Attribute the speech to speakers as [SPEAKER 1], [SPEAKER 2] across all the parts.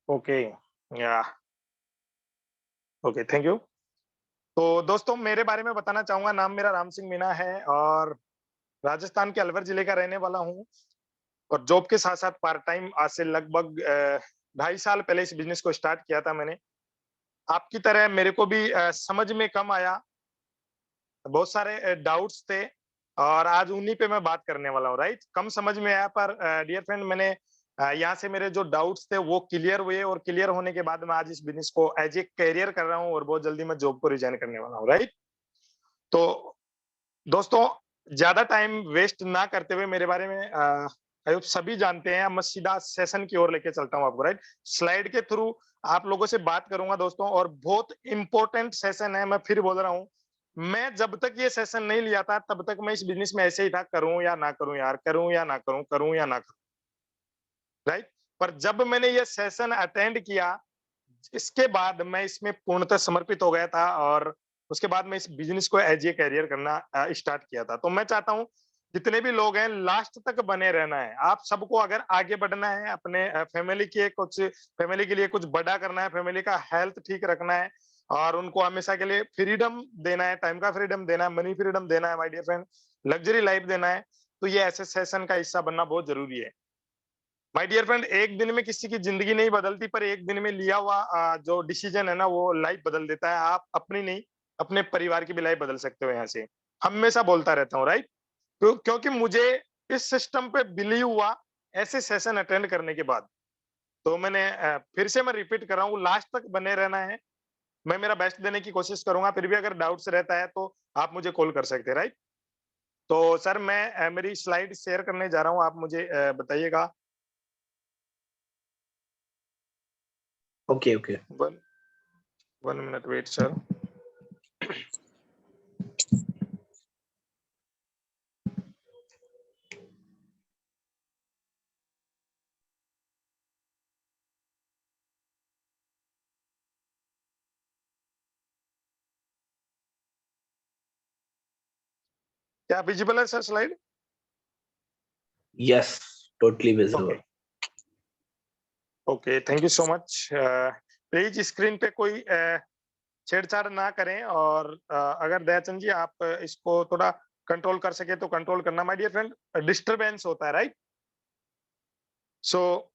[SPEAKER 1] Okay, या okay, thank you. तो दोस्तों मेरे बारे में बताना चाहूँगा, नाम मेरा राम सिंह मीणा है और राजस्थान के अलवर जिले का रहने वाला हूँ और जॉब के साथ-साथ पार्ट टाइम आज से लगभग ढाई साल पहले इस बिज़नेस को स्टार्ट किया था मैंने। आपकी तरह मेरे को भी समझ में कम आया, बहुत सारे डाउट्स थे और आज उन्हीं पे मैं बात करने वाला हूँ, राइट? कम समझ में आया पर डियर फ्रेंड मैंने यहाँ से मेरे जो डाउट्स थे वो क्लियर हुए और क्लियर होने के बाद मैं आज इस बिज़नेस को एज़ ए करियर कर रहा हूँ और बहुत जल्दी मैं जॉब को रिज़ाइन करने वाला हूँ, राइट? तो दोस्तों, ज़्यादा टाइम वेस्ट ना करते हुए मेरे बारे में आई होप सभी जानते हैं। अब मैं सीधा सेशन की ओर लेके चलता हूँ आपको, राइट? स्लाइड के थ्रू आप लोगों से बात करूँगा दोस्तों और बहुत इम्पोर्टेंट सेशन है, मैं फिर बोल रहा हूँ। मैं जब तक ये सेशन नहीं लिया था, तब तक मैं इस बिज़नेस में ऐसे ही था, करूँ या ना करूँ यार, करूँ या ना करूँ, करूँ या ना करूँ, राइट? पर जब मैंने ये सेशन अटेंड किया, इसके बाद मैं इसमें पूर्णतः समर्पित हो गया था और उसके बाद मैं इस बिज़नेस को एज़ ए करियर करना स्टार्ट किया था। तो मैं चाहता हूँ जितने भी लोग हैं लास्ट तक बने रहना है। आप सबको अगर आगे बढ़ना है अपने फैमिली के लिए कुछ बड़ा करना है, फैमिली का हेल्थ ठीक रखना है और उनको हमेशा के लिए फ्रीडम देना है, टाइम का फ्रीडम देना है, मनी फ्रीडम देना है my dear friend, luxury life देना है, तो ये ऐसे सेशन का हिस्सा बनना बहुत ज़रूरी है। माय डियर फ्रेंड, एक दिन में किसी की जिंदगी नहीं बदलती पर एक दिन में लिया हुआ जो डिसीजन है ना वो लाइफ बदल देता है। आप अपनी नहीं, अपने परिवार की भी लाइफ बदल सकते हो यहाँ से। हमेशा बोलता रहता हूँ, राइट? क्योंकि मुझे इस सिस्टम पे बिलीव हुआ ऐसे सेशन अटेंड करने के बाद। तो मैंने फिर से मैं रिपीट कर रहा हूँ, लास्ट तक बने रहना है। मैं मेरा बेस्ट देने की कोशिश करूँगा, फिर भी अगर डाउट्स रहता है तो आप मुझे कॉल कर सकते हैं, राइट? तो सर मैं मेरी स्लाइड शेयर करने जा रहा हूँ, आप मुझे बताइएगा।
[SPEAKER 2] Okay, okay.
[SPEAKER 1] 1 1 minute wait sir. क्या विजिबल है sir slide?
[SPEAKER 2] Yes, totally
[SPEAKER 1] okay,
[SPEAKER 2] visible.
[SPEAKER 1] Okay, thank you so much. Please screen पे कोई छेड़छाड़ ना करें और अगर दयाचंद जी आप इसको थोड़ा कंट्रोल कर सके तो कंट्रोल करना माय डियर फ्रेंड, डिस्टरबेंस होता है, राइट? सो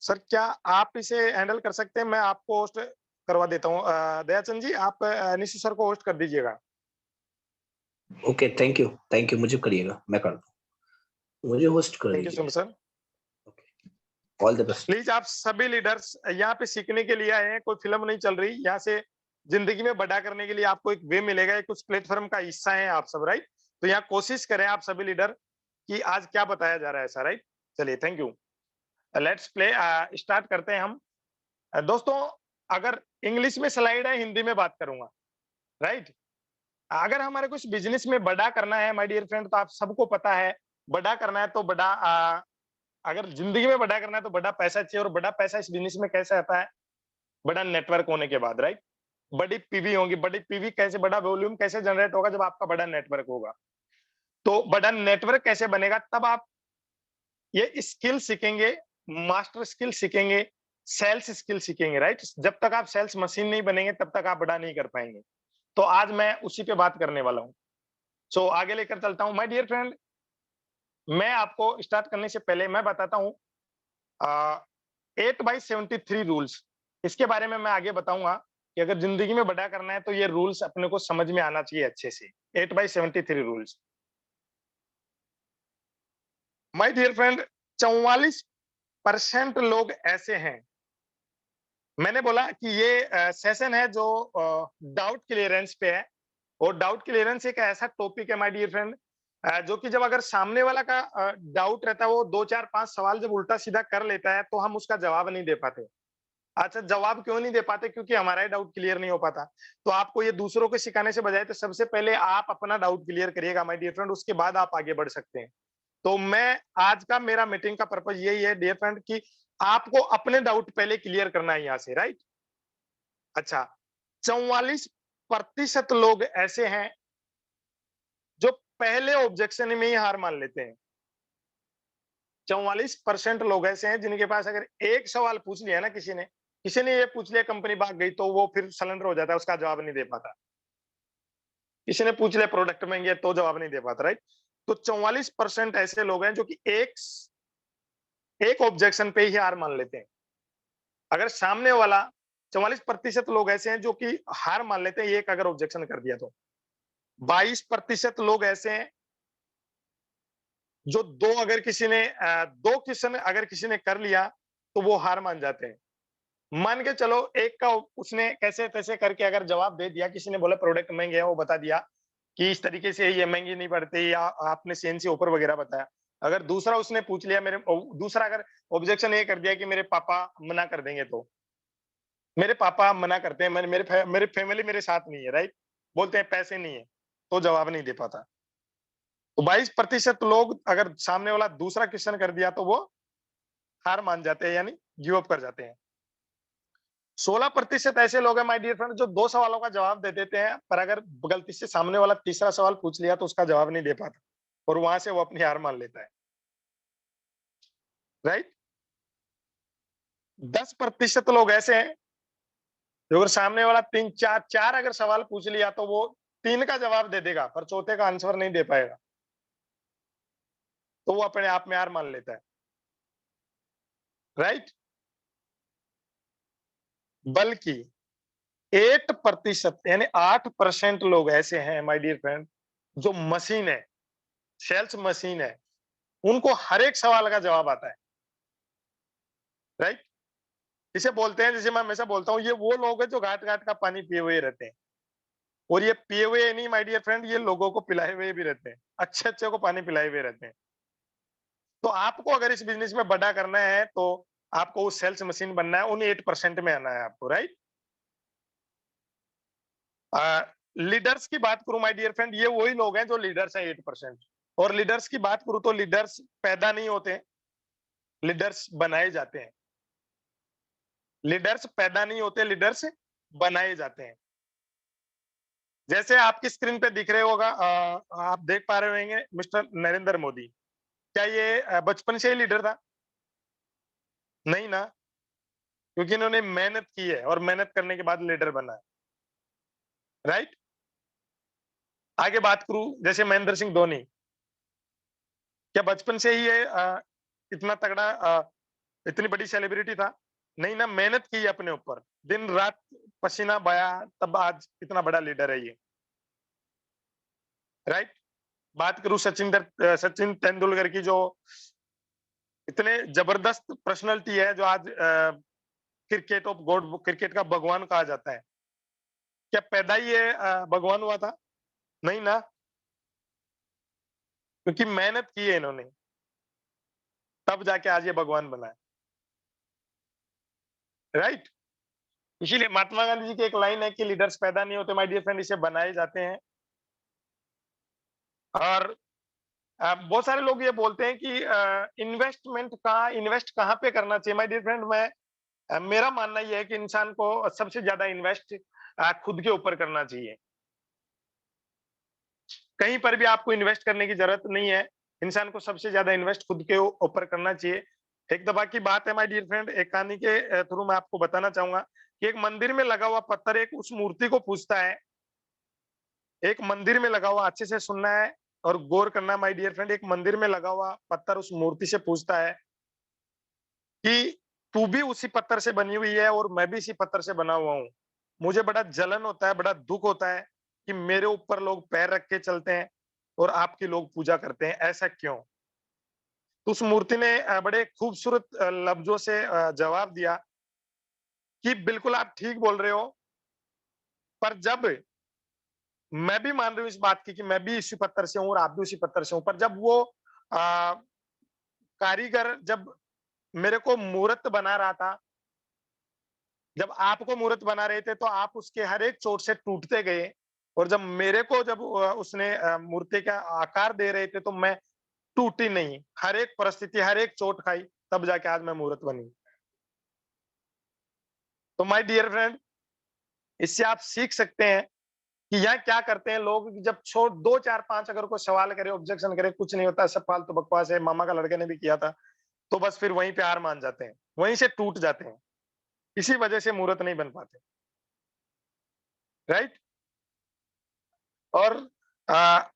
[SPEAKER 1] सर क्या आप इसे हैंडल कर सकते हैं? मैं आपको होस्ट करवा देता हूँ। दयाचंद जी आप निशु सर को होस्ट कर दीजिएगा।
[SPEAKER 2] ओके, थैंक यू, मुझे करिएगा, मैं करता हूँ। मुझे होस्ट कर
[SPEAKER 1] थैंक यू सो
[SPEAKER 2] दीजिए।
[SPEAKER 1] Much sir.
[SPEAKER 2] Okay, all the best.
[SPEAKER 1] Please आप सभी लीडर्स यहाँ पे सीखने के लिए आए हैं, कोई फिल्म नहीं चल रही। यहाँ से जिंदगी में बड़ा करने के लिए आपको एक वे मिलेगा, एक उस प्लेटफॉर्म का हिस्सा है आप सब, राइट? तो यहाँ कोशिश करें आप सभी लीडर कि आज क्या बताया जा रहा है ऐसा, राइट? चलिए, thank you. Let's play, start करते हैं हम। दोस्तों, अगर इंग्लिश में स्लाइड है, हिंदी में बात करूंगा, राइट? अगर हमारे कुछ बिजनेस में बड़ा करना है माय डियर फ्रेंड, तो आप सबको पता है बड़ा करना है तो बड़ा अगर जिंदगी में बड़ा करना है तो बड़ा पैसा चाहिए और बड़ा पैसा इस बिजनेस में कैसे आता है? बड़ा नेटवर्क होने के बाद, राइट? बड़ी पीवी होगी, बड़ी पीवी कैसे, बड़ा वॉल्यूम कैसे जनरेट होगा? जब आपका बड़ा नेटवर्क होगा। तो बड़ा नेटवर्क कैसे बनेगा? तब आप ये स्किल सीखेंगे, मास्टर स्किल सीखेंगे, सेल्स स्किल सीखेंगे, राइट? जब तक आप सेल्स मशीन नहीं बनेंगे तब तक आप बड़ा नहीं कर पाएंगे। तो आज मैं उसी पे बात करने वाला हूँ। सो आगे लेकर चलता हूँ माय डियर फ्रेंड। मैं आपको स्टार्ट करने से पहले मैं बताता हूँ 8/73 रूल्स। इसके बारे में मैं आगे बताऊंगा कि अगर जिंदगी में बड़ा करना है तो ये रूल्स अपने को समझ में आना चाहिए अच्छे से। 8/73 रूल्स। माय डियर फ्रेंड, 44% लोग ऐसे हैं। मैंने बोला कि ये सेशन है जो डाउट क्लियरेंस पे है और डाउट क्लियरेंस एक ऐसा टॉपिक है माय डियर फ्रेंड, जो कि जब अगर सामने वाला का डाउट रहता है, वो 2 4 5 सवाल जब उल्टा सीधा कर लेता है तो हम उसका जवाब नहीं दे पाते। अच्छा, जवाब क्यों नहीं दे पाते? क्योंकि हमारा ही डाउट क्लियर नहीं हो पाता। तो आपको ये दूसरों को सिखाने से बजाय तो सबसे पहले आप अपना डाउट क्लियर करिएगा माय डियर फ्रेंड, उसके बाद आप आगे बढ़ सकते हैं। तो मैं आज का मेरा मीटिंग का पर्पस यही है डियर फ्रेंड कि आपको अपने डाउट पहले क्लियर करना है यहाँ से, राइट? अच्छा, 44% लोग ऐसे हैं जो पहले ऑब्जेक्शन में ही हार मान लेते हैं। 44% लोग ऐसे हैं जिनके पास अगर एक सवाल पूछ लिया ना किसी ने ये पूछ लिया कंपनी भाग गई तो वो फिर सरेंडर हो जाता है, उसका जवाब नहीं दे पाता। किसी ने पूछ लिया प्रोडक्ट महंगी है तो जवाब नहीं दे पाता, राइट? तो 44% ऐसे लोग हैं जो कि एक ऑब्जेक्शन पे ही हार मान लेते हैं। अगर सामने वाला 44% लोग ऐसे हैं जो कि हार मान लेते हैं एक अगर ऑब्जेक्शन कर दिया तो। 22% लोग ऐसे हैं जो 2 क्वेश्चन अगर किसी ने कर लिया तो वो हार मान जाते हैं। मान के चलो एक का उसने कैसे-तैसे करके अगर जवाब दे दिया, किसी ने बोला प्रोडक्ट महँगे हैं, वो बता दिया कि इस तरीके से ये महँगी नहीं पड़ती या आपने सीएनसी ऑफर वगैरह बताया। अगर दूसरा उसने पूछ लिया दूसरा अगर ऑब्जेक्शन ये कर दिया कि मेरे पापा मना कर देंगे तो। मेरे पापा मना करते हैं, मेरी फैमिली मेरे साथ नहीं है, राइट? बोलते हैं पैसे नहीं है, तो जवाब नहीं दे पाता। तो 22% लोग अगर सामने वाला दूसरा क्वेश्चन कर दिया तो वो हार मान जाते हैं यानी गिव अप कर जाते हैं। 16% ऐसे लोग हैं माय डियर फ्रेंड जो 2 सवालों का जवाब दे देते हैं, पर अगर गलती से सामने वाला तीसरा सवाल पूछ लिया तो उसका जवाब नहीं दे पाता और वहां से वो अपनी हार मान लेता है, राइट? 10% लोग ऐसे हैं जो अगर सामने वाला 3 4 अगर सवाल पूछ लिया तो वो 3 का जवाब दे देगा पर चौथे का आंसर नहीं दे पाएगा, तो वो अपने आप में हार मान लेता है, राइट? बल्कि 8% यानी 8% लोग ऐसे हैं माय डियर फ्रेंड जो मशीन है, सेल्स मशीन है, उनको हर एक सवाल का जवाब आता है, राइट? इसे बोलते हैं, जैसे मैं हमेशा बोलता हूँ, ये वो लोग हैं जो घाट-घाट का पानी पिए हुए रहते हैं और ये पिए हुए नहीं माय डियर फ्रेंड, ये लोगों को पिलाए हुए भी रहते हैं, अच्छे-अच्छे को पानी पिलाए हुए रहते हैं। तो आपको अगर इस बिज़नेस में बड़ा करना है, तो आपको वो सेल्स मशीन बनना है, उन 8% में आना है आपको, राइट? लीडर्स की बात करूँ माय डियर फ्रेंड, ये वही लोग हैं जो लीडर्स हैं 8%। और लीडर्स की बात करूँ तो लीडर्स पैदा नहीं होते, लीडर्स बनाए जाते हैं। लीडर्स पैदा नहीं होते, लीडर्स बनाए जाते हैं। जैसे आपकी स्क्रीन पे दिख रहे होगा, आप देख पा रहे होंगे मिस्टर नरेंद्र मोदी। क्या ये बचपन से ही लीडर था? नहीं ना, क्योंकि इन्होंने मेहनत की है और मेहनत करने के बाद लीडर बना है, राइट? आगे बात करूँ जैसे महेंद्र सिंह धोनी, क्या बचपन से ही ये इतना तगड़ा इतनी बड़ी सेलिब्रिटी था? नहीं ना, मेहनत की है अपने ऊपर, दिन-रात पसीना बहाया तब आज इतना बड़ा लीडर है ये, राइट? बात करूँ सचिन तेंदुलकर की, जो इतने जबरदस्त पर्सनैलिटी है, जो आज क्रिकेट ऑफ गॉड, क्रिकेट का भगवान कहा जाता है। क्या पैदा ही ये भगवान हुआ था? नहीं ना, क्योंकि मेहनत की है इन्होंने, तब जाके आज ये भगवान बना है, राइट? इसीलिए महात्मा गांधी जी की एक लाइन है कि लीडर्स पैदा नहीं होते माय डियर फ्रेंड, इसे बनाए जाते हैं। और बहुत सारे लोग ये बोलते हैं कि इन्वेस्ट कहाँ पे करना चाहिए माय डियर फ्रेंड। मेरा मानना ये है कि इंसान को सबसे ज्यादा इन्वेस्ट खुद के ऊपर करना चाहिए। कहीं पर भी आपको इन्वेस्ट करने की जरूरत नहीं है। इंसान को सबसे ज्यादा इन्वेस्ट खुद के ऊपर करना चाहिए। एक दफा की बात है माय डियर फ्रेंड, एक कहानी के थ्रू मैं आपको बताना चाहूंगा कि एक मंदिर में लगा हुआ पत्थर एक उस मूर्ति को पूछता है। एक मंदिर में लगा हुआ, अच्छे से सुनना है और गौर करना माय डियर फ्रेंड, एक मंदिर में लगा हुआ पत्थर उस मूर्ति से पूछता है कि तू भी उसी पत्थर से बनी हुई है और मैं भी इसी पत्थर से बना हुआ हूँ। मुझे बड़ा जलन होता है, बड़ा दुःख होता है कि मेरे ऊपर लोग पैर रख के चलते हैं और आपके लोग पूजा करते हैं, ऐसा क्यों? तो उस मूर्ति ने बड़े खूबसूरत लफ्ज़ों से जवाब दिया कि बिल्कुल आप ठीक बोल रहे हो, पर जब मैं भी मान रही हूँ इस बात की कि मैं भी इसी पत्थर से हूँ और आप भी उसी पत्थर से हूँ, पर जब वो कारीगर जब मेरे को मूर्त बना रहा था, जब आपको मूर्त बना रहे थे तो आप उसके हर एक चोट से टूटते गए और जब मेरे को जब उसने मूर्ति का आकार दे रहे थे तो मैं टूटी नहीं। हर एक परिस्थिति, हर एक चोट खाई, तब जाके आज मैं मूर्त बनी। तो माय डियर फ्रेंड, इससे आप सीख सकते हैं कि यहाँ क्या करते हैं लोग कि जब छोड़ 2 4 5 अगर कोई सवाल करे, ऑब्जेक्शन करे, कुछ नहीं होता, सब फालतू बकवास है। मामा का लड़के ने भी किया था। तो बस फिर वहीं पे हार मान जाते हैं, वहीं से टूट जाते हैं। इसी वजह से मुहूर्त नहीं बन पाते, राइट? और अ,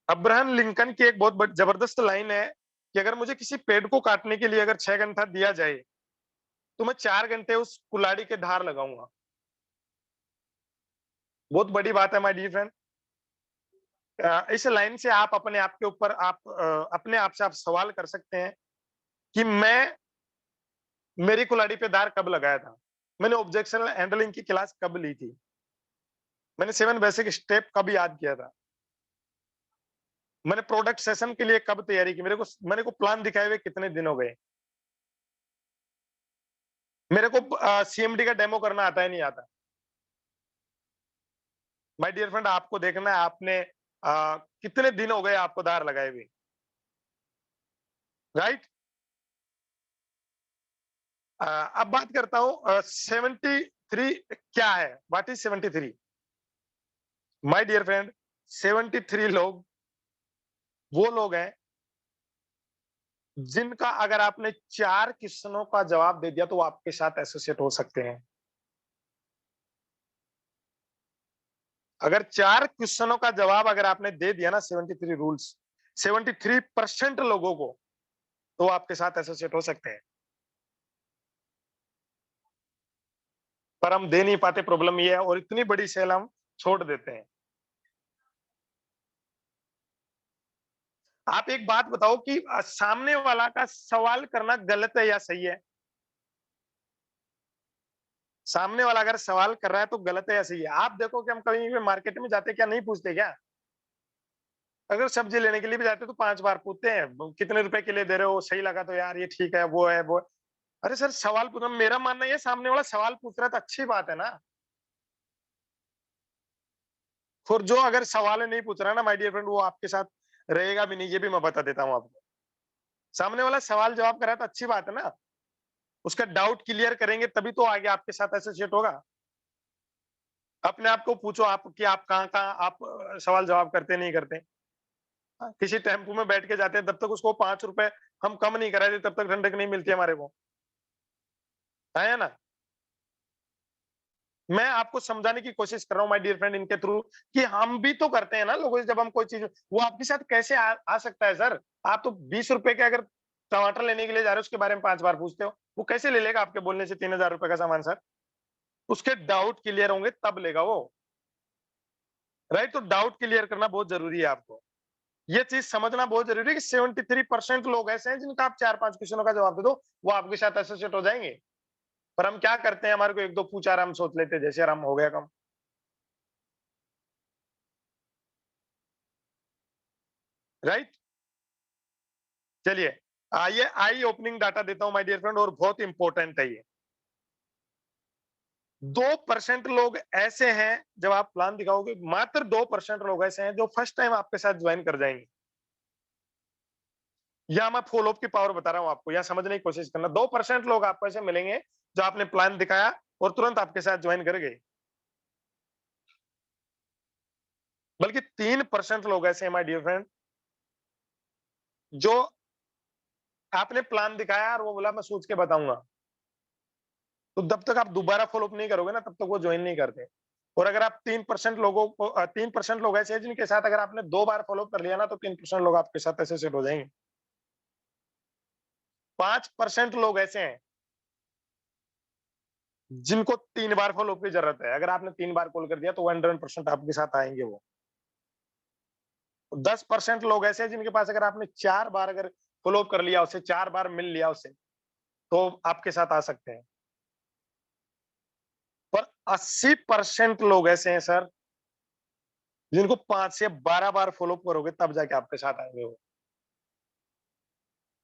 [SPEAKER 1] अब्राहम लिंकन की एक बहुत जबरदस्त लाइन है कि अगर मुझे किसी पेड़ को काटने के लिए अगर 6 घंटा दिया जाए, तो मैं 4 घंटे उस कुल्हाड़ी के धार लगाऊँगा। बहुत बड़ी बात है माय डियर फ्रेंड। इस लाइन से आप अपने आप के ऊपर अपने आप से आप सवाल कर सकते हैं कि मैं मेरी कुल्हाड़ी पे धार कब लगाया था? मैंने ऑब्जेक्शनल हैंडलिंग की क्लास कब ली थी? मैंने 7 बेसिक स्टेप कब याद किया था? मैंने प्रोडक्ट सेशन के लिए कब तैयारी की? मेरे को प्लान दिखाए हुए कितने दिन हो गए? मेरे को सीएमडी का डेमो करना आता है, नहीं आता? माय डियर फ्रेंड, आपको देखना है आपने कितने दिन हो गए आपको धार लगाए हुए, राइट? अब बात करता हूँ 73 क्या है? What is 73? My dear friend, 73 लोग वो लोग हैं जिनका अगर आपने 4 क्वेश्चनों का जवाब दे दिया तो वो आपके साथ एसोसिएट हो सकते हैं। अगर 4 क्वेश्चनों का जवाब अगर आपने दे दिया ना 73 रूल्स, 73% लोगों को, तो वो आपके साथ एसोसिएट हो सकते हैं। पर हम दे नहीं पाते, प्रॉब्लम ये है, और इतनी बड़ी सेल हम छोड़ देते हैं। आप एक बात बताओ कि सामने वाला का सवाल करना गलत है या सही है? सामने वाला अगर सवाल कर रहा है तो गलत है या सही है? आप देखो कि हम कहीं भी मार्केट में जाते क्या नहीं पूछते क्या? अगर सब्जी लेने के लिए भी जाते तो 5 बार पूछते हैं, कितने रुपए के लिए दे रहे हो? सही लगा तो यार ये ठीक है, वो है, वो है। अरे सर, सवाल पूछना, मेरा मानना ये सामने वाला सवाल पूछ रहा है तो अच्छी बात है ना। फिर जो अगर सवाल नहीं पूछ रहा है ना माय डियर फ्रेंड, वो आपके साथ रहेगा भी नहीं, ये भी मैं बता देता हूँ आपको। सामने वाला सवाल जवाब कर रहा है तो अच्छी बात है ना। उसका डाउट क्लियर करेंगे तभी तो आगे आपके साथ एसोसिएट होगा। अपने आप को पूछो आप कि आप कहाँ-कहाँ आप सवाल जवाब करते नहीं करते? किसी टेम्पो में बैठ के जाते हैं तब तक उसको ₹5 हम कम नहीं कराए तब तक ठंडक नहीं मिलती हमारे को। है ना? मैं आपको समझाने की कोशिश कर रहा हूँ माय डियर फ्रेंड इनके थ्रू कि हम भी तो करते हैं ना लोगों से, जब हम कोई चीज़ वो आपके साथ कैसे आ सकता है सर? आप तो ₹20 के अगर टमाटर लेने के लिए जा रहे हो उसके बारे में 5 बार पूछते हो। वो कैसे ले लेगा आपके बोलने से ₹3000 का सामान सर? उसके डाउट क्लियर होंगे तब लेगा वो, राइट? तो डाउट क्लियर करना बहुत ज़रूरी है आपको। ये चीज़ समझना बहुत ज़रूरी है कि 73% लोग ऐसे हैं जिनका आप 4-5 क्वेश्चनों का जवाब दे दो, वो आपके साथ एसोसिएट हो जाएँगे। पर हम क्या करते हैं, हमारे को 1-2 पूछा और हम सोच लेते हैं जैसे यार हम हो गया काम, राइट? चलिए, ये आई ओपनिंग डाटा देता हूँ माय डियर फ्रेंड, और बहुत इंपॉर्टेंट है ये। 2% लोग ऐसे हैं, जब आप प्लान दिखाओगे मात्र 2% लोग ऐसे हैं जो फर्स्ट टाइम आपके साथ ज्वाइन कर जाएँगे। या मैं फॉलो अप की पावर बता रहा हूँ आपको, या समझने की कोशिश करना। 2% लोग आपको ऐसे मिलेंगे जो आपने प्लान दिखाया और तुरंत आपके साथ ज्वाइन कर गए। बल्कि 3% लोग ऐसे हैं माय डियर फ्रेंड, जो आपने प्लान दिखाया और वो बोला मैं सोच के बताऊँगा। तो जब तक आप दोबारा फ़ॉलो अप नहीं करोगे ना, तब तक वो जॉइन नहीं करते। और अगर आप 3% लोगों को 3% लोग ऐसे हैं जिनके साथ अगर आपने 2 बार फ़ॉलो अप कर लिया ना, तो 3% लोग आपके साथ एसोसिएट हो जाएँगे। 5% लोग ऐसे हैं, जिनको 3 बार फ़ॉलो अप की ज़रूरत है। अगर आपने 3 बार कॉल कर दिया, तो 100% आपके साथ आएँगे वो। 10% लोग ऐसे हैं जिनके पास अगर आपने 4 बार अगर फ़ॉलो अप कर लिया उससे, 4 बार मिल लिया उससे, तो आपके साथ आ सकते हैं। पर 80% लोग ऐसे हैं सर, जिनको 5 से 12 बार फ़ॉलो अप करोगे तब जाके आपके साथ आएँगे वो।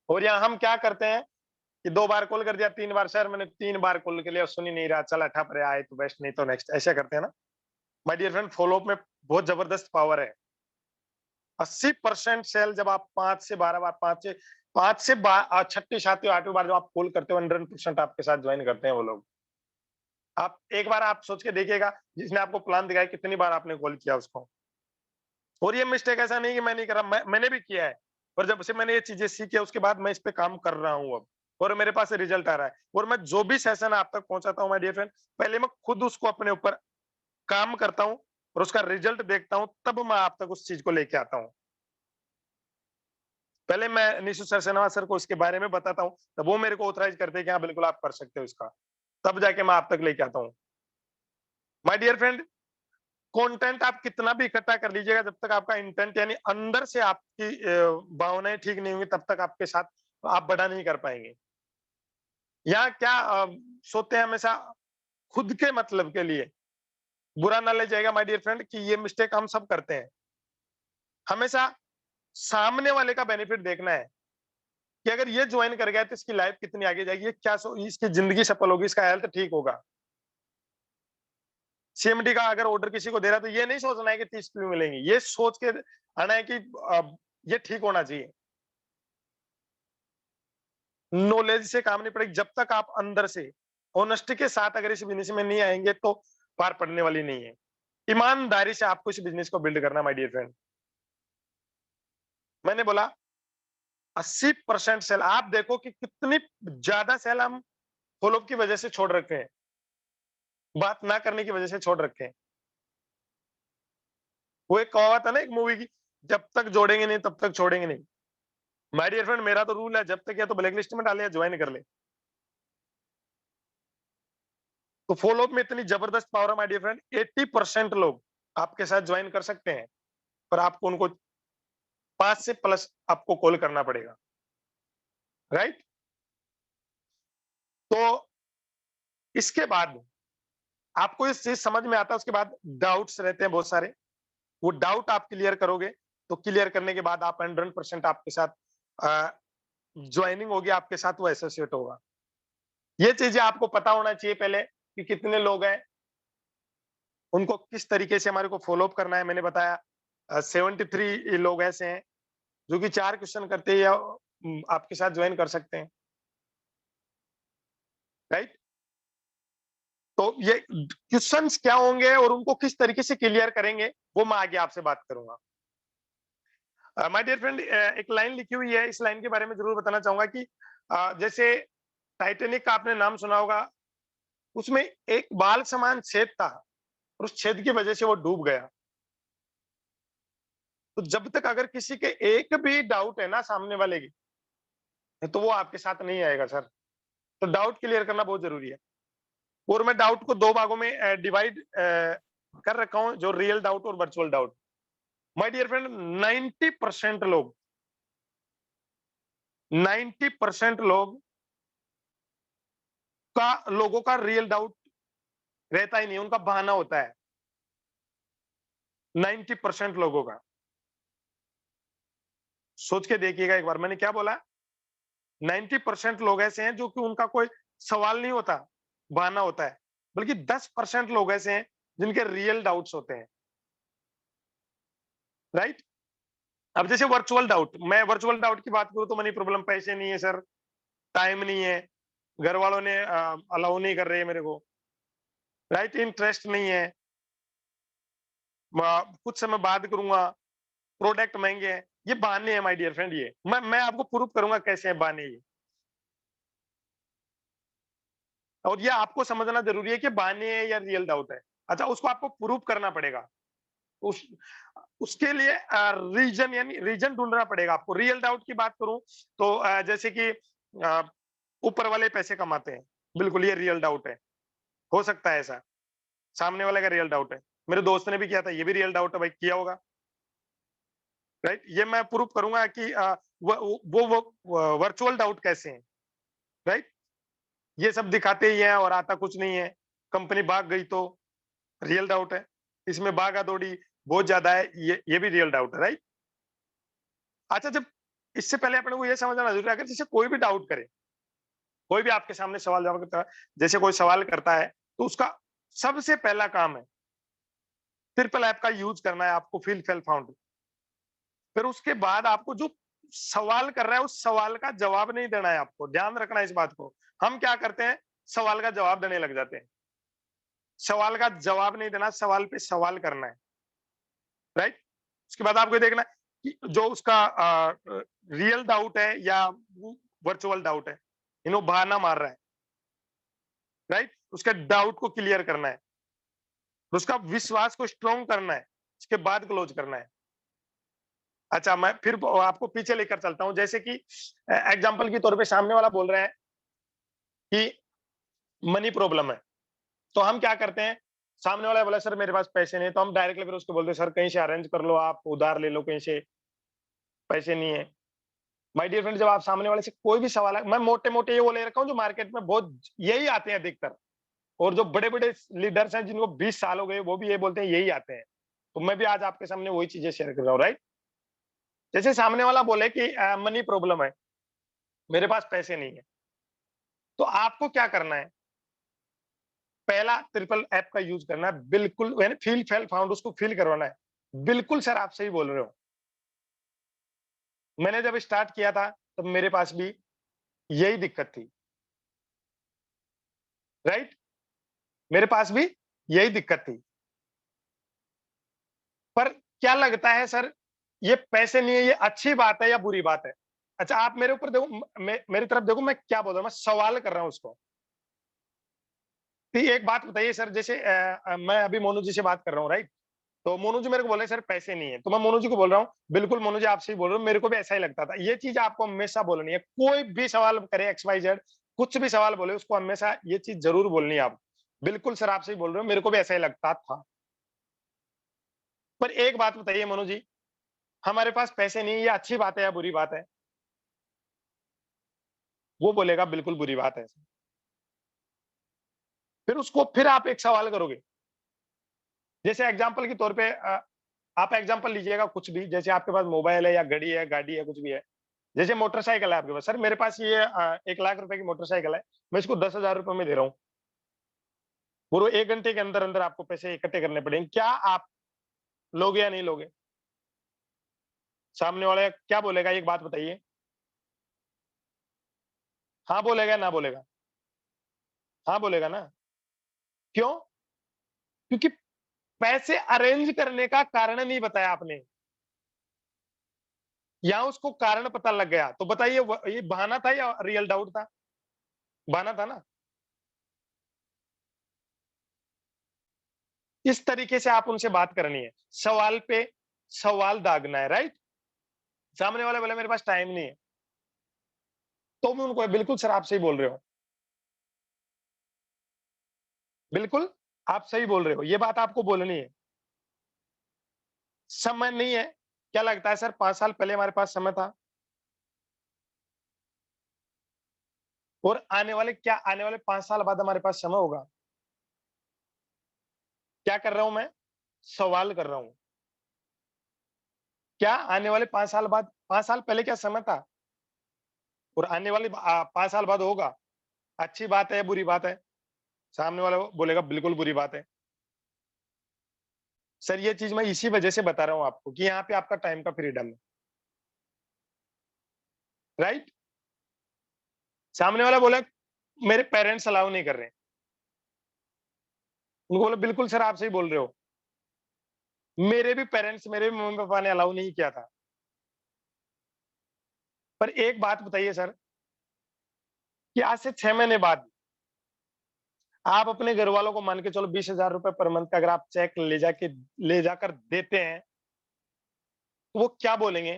[SPEAKER 1] और यहाँ हम क्या करते हैं कि 2 बार कॉल कर दिया, 3 बार सर मैंने 3 बार कॉल कर लिया, सुन ही नहीं रहा, चल हटा परे, आए तो बेस्ट नहीं तो नेक्स्ट, ऐसा करते हैं ना। My dear friend, follow up में बहुत ज़बरदस्त पावर है। 80% सेल जब आप 5 से 12 बार 5 से 6ठी, 7वीं, 8वीं बार जब आप कॉल करते हो, 100% आपके साथ जॉइन करते हैं वो लोग। आप एक बार आप सोच के देखिएगा, जिसने आपको प्लान दिखाया कितनी बार आपने कॉल किया उसको। और ये मिस्टेक ऐसा नहीं कि मैं नहीं कर रहा, मैंने भी किया है। और जब से मैंने ये चीजें सीखी है उसके बाद मैं इस पे काम कर रहा हूँ अब, और मेरे पास रिजल्ट आ रहा है। और मैं जो भी सेशन आप तक पहुंचाता हूँ माय डियर फ्रेंड, पहले मैं खुद उसको अपने ऊपर काम करता हूँ और उसका रिजल्ट देखता हूँ, तब मैं आप तक उस चीज को लेके आता हूँ। पहले मैं निशु सर सेनवाग सर को इसके बारे में बताता हूँ, तब वो मेरे को ऑथराइज करते हैं कि हाँ बिल्कुल आप कर सकते हो इसका। तब जाके मैं आप तक लेके आता हूँ। माय डियर फ्रेंड, कंटेंट आप कितना भी इकट्ठा कर लीजिएगा, जब तक आपका इंटेंट यानी अंदर से आपकी भावनाएं ठीक नहीं होंगी, तब तक आपके साथ आप बड़ा नहीं कर पाएंगे। यहाँ क्या सोचते हैं हमेशा खुद के मतलब के लिए। बुरा ना ले जाएगा माय डियर फ्रेंड कि ये मिस्टेक हम सब करते हैं। हमेशा सामने वाले का बेनिफिट देखना है कि अगर ये ज्वाइन कर गया तो इसकी लाइफ कितनी आगे जाएगी, ये क्या इसकी जिंदगी सफल होगी, इसका हेल्थ ठीक होगा। सीएमडी का अगर ऑर्डर किसी को दे रहा है तो ये नहीं सोचना है कि 30 क्यों मिलेंगी, ये सोच के आना है कि ये ठीक होना चाहिए। नॉलेज से काम नहीं पड़ेगा जब तक आप अंदर से ऑनेस्टी के साथ अगर इस बिजनेस में नहीं आएंगे तो पार पड़ने वाली नहीं है। ईमानदारी से आपको इस बिजनेस को बिल्ड करना माय डियर फ्रेंड। मैंने बोला 80% सेल, आप देखो कि कितनी ज्यादा सेल हम फॉलोअप की वजह से छोड़ रखे हैं, बात ना करने की वजह से छोड़ रखे हैं। वो एक कहावत है ना एक मूवी की, जब तक जोड़ेंगे नहीं तब तक छोड़ेंगे नहीं। माय डियर फ्रेंड, मेरा तो रूल है, जब तक या तो ब्लैक लिस्ट में डाले या ज्वाइन कर ले। तो फॉलोअप में इतनी जबरदस्त पावर है माय डियर फ्रेंड, 80% लोग आपके साथ ज्वाइन कर सकते हैं, पर आपको उनको 5 से प्लस आपको कॉल करना पड़ेगा, राइट? तो इसके बाद आपको इस चीज समझ में आता है, उसके बाद डाउट्स रहते हैं बहुत सारे, वो डाउट आप क्लियर करोगे, तो क्लियर करने के बाद आप 100% आपके साथ ज्वाइनिंग होगी, आपके साथ वो एसोसिएट होगा। ये चीजें आपको पता होना चाहिए पहले कि कितने लोग हैं, उनको किस तरीके से हमारे को फॉलो अप करना है। मैंने बताया 73 लोग ऐसे हैं जो कि 4 क्वेश्चन करते हैं या आपके साथ ज्वाइन कर सकते हैं, राइट? तो ये क्वेश्चंस क्या होंगे और उनको किस तरीके से क्लियर करेंगे, वो मैं आगे आपसे बात करूंगा। माय डियर फ्रेंड, एक लाइन लिखी हुई है, इस लाइन के बारे में जरूर बताना चाहूंगा कि जैसे टाइटेनिक का आपने नाम सुना होगा, उसमें एक बाल समान छेद था और उस छेद की वजह से वो डूब गया। तो जब तक अगर किसी के एक भी डाउट है ना सामने वाले की, तो वो आपके साथ नहीं आएगा सर। तो डाउट क्लियर करना बहुत जरूरी है। और मैं डाउट को 2 भागों में डिवाइड कर रखा हूं, जो रियल डाउट और virtual doubt. My dear friend, 90% लोग का लोगों का रियल डाउट रहता ही नहीं, उनका बहाना होता है। 90% लोगों का। सोच के देखिएगा एक बार, मैंने क्या बोला? 90% लोग ऐसे हैं जो कि उनका कोई सवाल नहीं होता, बहाना होता है। बल्कि 10% लोग ऐसे हैं जिनके रियल डाउट्स होते हैं, राइट? अब जैसे वर्चुअल डाउट, मैं वर्चुअल डाउट की बात करूं तो मनी प्रॉब्लम, पैसे नहीं है सर, टाइम नहीं है, घर वालों ने अलाउ नहीं कर रहे हैं मेरे को, राइट? इंटरेस्ट नहीं है, कुछ समय बाद करूंगा, प्रोडक्ट महंगे हैं। ये बहाने हैं माय डियर फ्रेंड। ये मैं आपको प्रूव करूंगा कैसे हैं बहाने ये। और ये आपको समझना जरूरी है कि बहाने है या रियल डाउट है। अच्छा, उसको आपको प्रूव करना पड़ेगा। उस उसके लिए रीजन यानी रीजन ढूंढना पड़ेगा आपको। रियल डाउट की बात करूं तो जैसे कि अ, ऊपर वाले पैसे कमाते हैं, बिल्कुल ये रियल डाउट है। हो सकता है ऐसा, सामने वाले का रियल डाउट है। मेरे दोस्त ने भी किया था, ये भी रियल डाउट है भाई, किया होगा, राइट? ये मैं प्रूव करूंगा कि वो वर्चुअल डाउट कैसे हैं, राइट? ये सब दिखाते ही हैं और आता कुछ नहीं है। कंपनी भाग गई तो रियल डाउट है। इसमें भागा दौड़ी बहुत ज्यादा है, ये भी रियल डाउट है, राइट? अच्छा, जब इससे पहले अपने को ये समझना जरूरी है, अगर जैसे कोई भी डाउट करे, कोई भी आपके सामने सवाल जवाब करता है, जैसे कोई सवाल करता है, तो उसका सबसे पहला काम है ट्रिपल ऐप का यूज करना है आपको, फील फेल फाउंड। फिर उसके बाद आपको जो सवाल कर रहा है उस सवाल का जवाब नहीं देना है, आपको ध्यान रखना है इस बात को। हम क्या करते हैं, सवाल का जवाब देने लग जाते हैं। सवाल का जवाब नहीं देना, सवाल पे सवाल करना है, राइट? उसके बाद आपको देखना है कि जो उसका रियल डाउट है या वर्चुअल डाउट है, बहाना मार रहा है, राइट? उसके डाउट को क्लियर करना है, उसका विश्वास को स्ट्रॉन्ग करना है, उसके बाद क्लोज करना है। अच्छा, मैं फिर आपको पीछे लेकर चलता हूँ, जैसे कि एग्जाम्पल के तौर पे सामने वाला बोल रहा है कि मनी प्रॉब्लम है, तो हम क्या करते हैं, सामने वाला बोला सर मेरे पास पैसे नहीं है, तो हम डायरेक्टली फिर उसको बोलते हैं सर कहीं से अरेंज कर लो, आप उधार ले लो कहीं से, पैसे नहीं है। माय डियर फ्रेंड, जब आप सामने वाले से कोई भी सवाल है, मैं मोटे-मोटे ये वो ले रखा हूँ जो मार्केट में बहुत यही आते हैं अधिकतर, और जो बड़े-बड़े लीडर्स हैं जिनको 20 साल हो गए, वो भी ये बोलते हैं यही आते हैं। तो मैं भी आज आपके सामने वही चीजें शेयर कर रहा हूँ, राइट? जैसे सामने वाला बोले कि मनी प्रॉब्लम है, मेरे पास पैसे नहीं है, तो आपको क्या करना है? पहला ट्रिपल ऐप का यूज करना है, बिल्कुल यानी फील फेल फाउंड, उसको फील करवाना है। बिल्कुल सर आप सही बोल रहे हो। मैंने जब स्टार्ट किया था तब मेरे पास भी यही दिक्कत थी, राइट? मेरे पास भी यही दिक्कत थी। पर क्या लगता है सर, ये पैसे नहीं है, ये अच्छी बात है या बुरी बात है? अच्छा, आप मेरे ऊपर देखो, मेरी तरफ देखो, मैं क्या बोल रहा हूँ, मैं सवाल कर रहा हूँ उसको। तो एक बात बताइए सर, जैसे मैं अभी मोनू जी से बात कर रहा हूँ, राइट? तो मोनू जी मेरे को बोले सर पैसे नहीं है, तो मैं मोनू जी को बोल रहा हूँ बिल्कुल मोनू जी आप सही बोल रहे हो, मेरे को भी ऐसा ही लगता था। ये चीज आपको हमेशा बोलनी है, कोई भी सवाल करे एक्स वाई जेड, कुछ भी सवाल बोले उसको हमेशा ये चीज जरूर बोलनी है आप। बिल्कुल सर आप सही बोल रहे हो, मेरे को भी ऐसा ही लगता था। पर एक बात बताइए मोनू जी, हमारे पास पैसे नहीं है, ये अच्छी बात है या बुरी बात है? वो बोलेगा बिल्कुल बुरी बात है। फिर आप एक सवाल करोगे, जैसे एग्जाम्पल के तौर पे आप एग्जाम्पल लीजिएगा कुछ भी, जैसे आपके पास मोबाइल है या घड़ी है, गाड़ी है, कुछ भी है। जैसे मोटरसाइकिल है आपके पास, सर मेरे पास ये 1 लाख रुपए की मोटरसाइकिल है, मैं इसको 10,000 रुपए में दे रहा हूँ, वो 1 घंटे के अंदर अंदर आपको पैसे इकट्ठे करने पड़ेंगे, क्या आप लोगे या नहीं लोगे? सामने वाला क्या बोलेगा, एक बात बताइए? हाँ बोलेगा ना बोलेगा? हाँ बोलेगा ना? क्यों? क्योंकि पैसे अरेंज करने का कारण नहीं बताया आपने, या उसको कारण पता लग गया, तो बताइए ये बहाना था या रियल डाउट था? बहाना था ना? इस तरीके से आप उनसे बात करनी है, सवाल पे सवाल दागना है, राइट? सामने वाला बोला मेरे पास टाइम नहीं है, तो भी उनको बिल्कुल सर आप सही बोल रहे हो, बिल्कुल आप सही बोल रहे हो, ये बात आपको बोलनी है। समय नहीं है, क्या लगता है सर 5 साल पहले हमारे पास समय था, और आने वाले 5 साल बाद हमारे पास समय होगा? क्या कर रहा हूं मैं? सवाल कर रहा हूं। क्या आने वाले 5 साल बाद, 5 साल पहले क्या समय था? और आने वाले 5 साल बाद होगा? अच्छी बात है या बुरी बात है? सामने वाला बोलेगा बिल्कुल बुरी बात है। सर ये चीज मैं इसी वजह से बता रहा हूँ आपको कि यहाँ पे आपका टाइम का फ्रीडम है, राइट? सामने वाला बोला मेरे पेरेंट्स अलाउ नहीं कर रहे, उनको बोला बिल्कुल सर आप सही बोल रहे हो, मेरे भी मम्मी पापा ने अलाउ नहीं किया था। पर एक बात बताइए सर, कि आज से 6 महीने बाद आप अपने घर वालों को मान के चलो 20,000 रुपए पर मंथ का अगर आप चेक ले जाकर देते हैं, तो वो क्या बोलेंगे?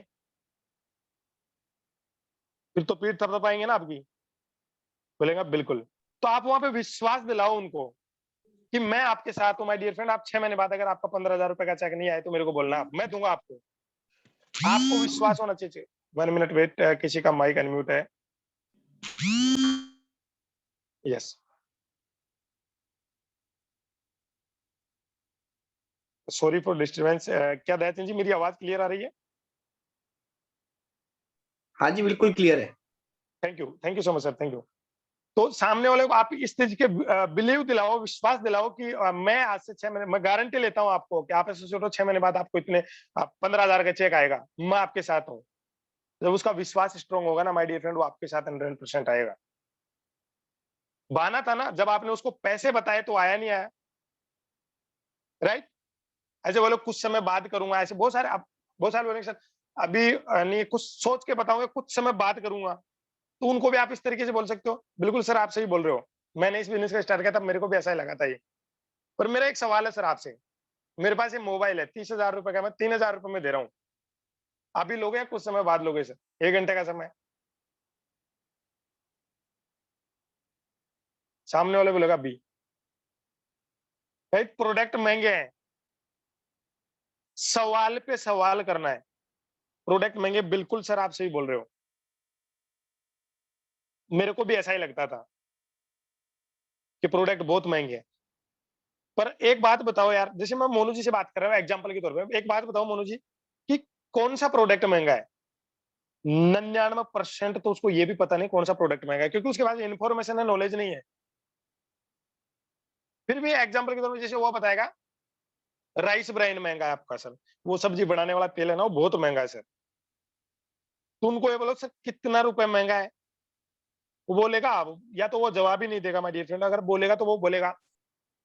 [SPEAKER 1] फिर तो पीठ थपथपाएंगे ना आपकी, बोलेगा बिल्कुल। तो आप वहां पे विश्वास दिलाओ उनको कि मैं आपके साथ हूँ माय डियर फ्रेंड, आप 6 महीने बाद अगर आपका 15,000 रुपए का चेक नहीं आए तो मेरे को बोलना, मैं दूंगा आपको। आपको विश्वास होना चाहिए। 1 मिनट वेट, किसी का माइक अनम्यूट है। Yes, sorry for disturbance. क्या दयाचंद जी मेरी आवाज क्लियर आ रही है?
[SPEAKER 2] हाँ जी, बिल्कुल क्लियर है।
[SPEAKER 1] Thank you so much sir, thank you. तो सामने वाले को आप इस चीज के बिलीव दिलाओ, विश्वास दिलाओ कि मैं आज से 6 महीने, मैं गारंटी लेता हूँ आपको कि आप ऐसे सोचो 6 महीने बाद आपको इतने 15,000 का चेक आएगा, मैं आपके साथ हूँ। जब उसका विश्वास स्ट्रांग होगा ना माय डियर फ्रेंड, वो आपके साथ 100% आएगा। बहाना था ना, जब आपने उसको पैसे बताए तो आया नहीं आया, राइट? ऐसे बोलो कुछ समय बाद करूंगा, ऐसे बहुत सारे बोलेंगे सर अभी नहीं कुछ सोच के बताऊँगा, कुछ समय बात करूँगा, तो उनको भी आप इस तरीके से बोल सकते हो। बिल्कुल सर, आप सही बोल रहे हो। मैंने इस बिज़नेस का स्टार्ट किया तब मेरे को भी ऐसा ही लगा था ये। पर मेरा एक सवाल है सर आपसे, मेरे पास ये मोबाइल है, ₹30,000 का, मैं ₹3,000 में दे रहा हूँ। अभी लोगे या कुछ समय बाद लोगे सर? 1 घंटे का समय। सामने वाला बोलेगा अभी। भाई प्रोडक्ट महँगे हैं, सवाल पे सवाल करना है। प्रोडक्ट महँगे, बिल्कुल सर आप सही बोल रहे हो। मेरे को भी ऐसा ही लगता था कि प्रोडक्ट बहुत महँगे हैं। पर एक बात बताओ यार, जैसे मैं मोनू जी से बात कर रहा हूँ एग्ज़ाम्पल के तौर पे, एक बात बताओ मोनू जी कि कौन-सा प्रोडक्ट महँगा है? 99% तो उसको ये भी पता नहीं कौन-सा प्रोडक्ट महँगा है, क्योंकि उसके पास इन्फॉर्मेशन है, नॉलेज नहीं है। फिर भी एग्ज़ाम्पल के तौर पे जैसे वो बताएगा, राइस ब्राइन महँगा है आपका सर, वो सब्ज़ी बनाने वाला तेल है ना, वो बहुत महँगा है सर। तो उनको ये बोलो सर कितना रुपए महँगा है? वो बोलेगा, या तो वो जवाब ही नहीं देगा माय डियर फ्रेंड, अगर बोलेगा तो वो बोलेगा,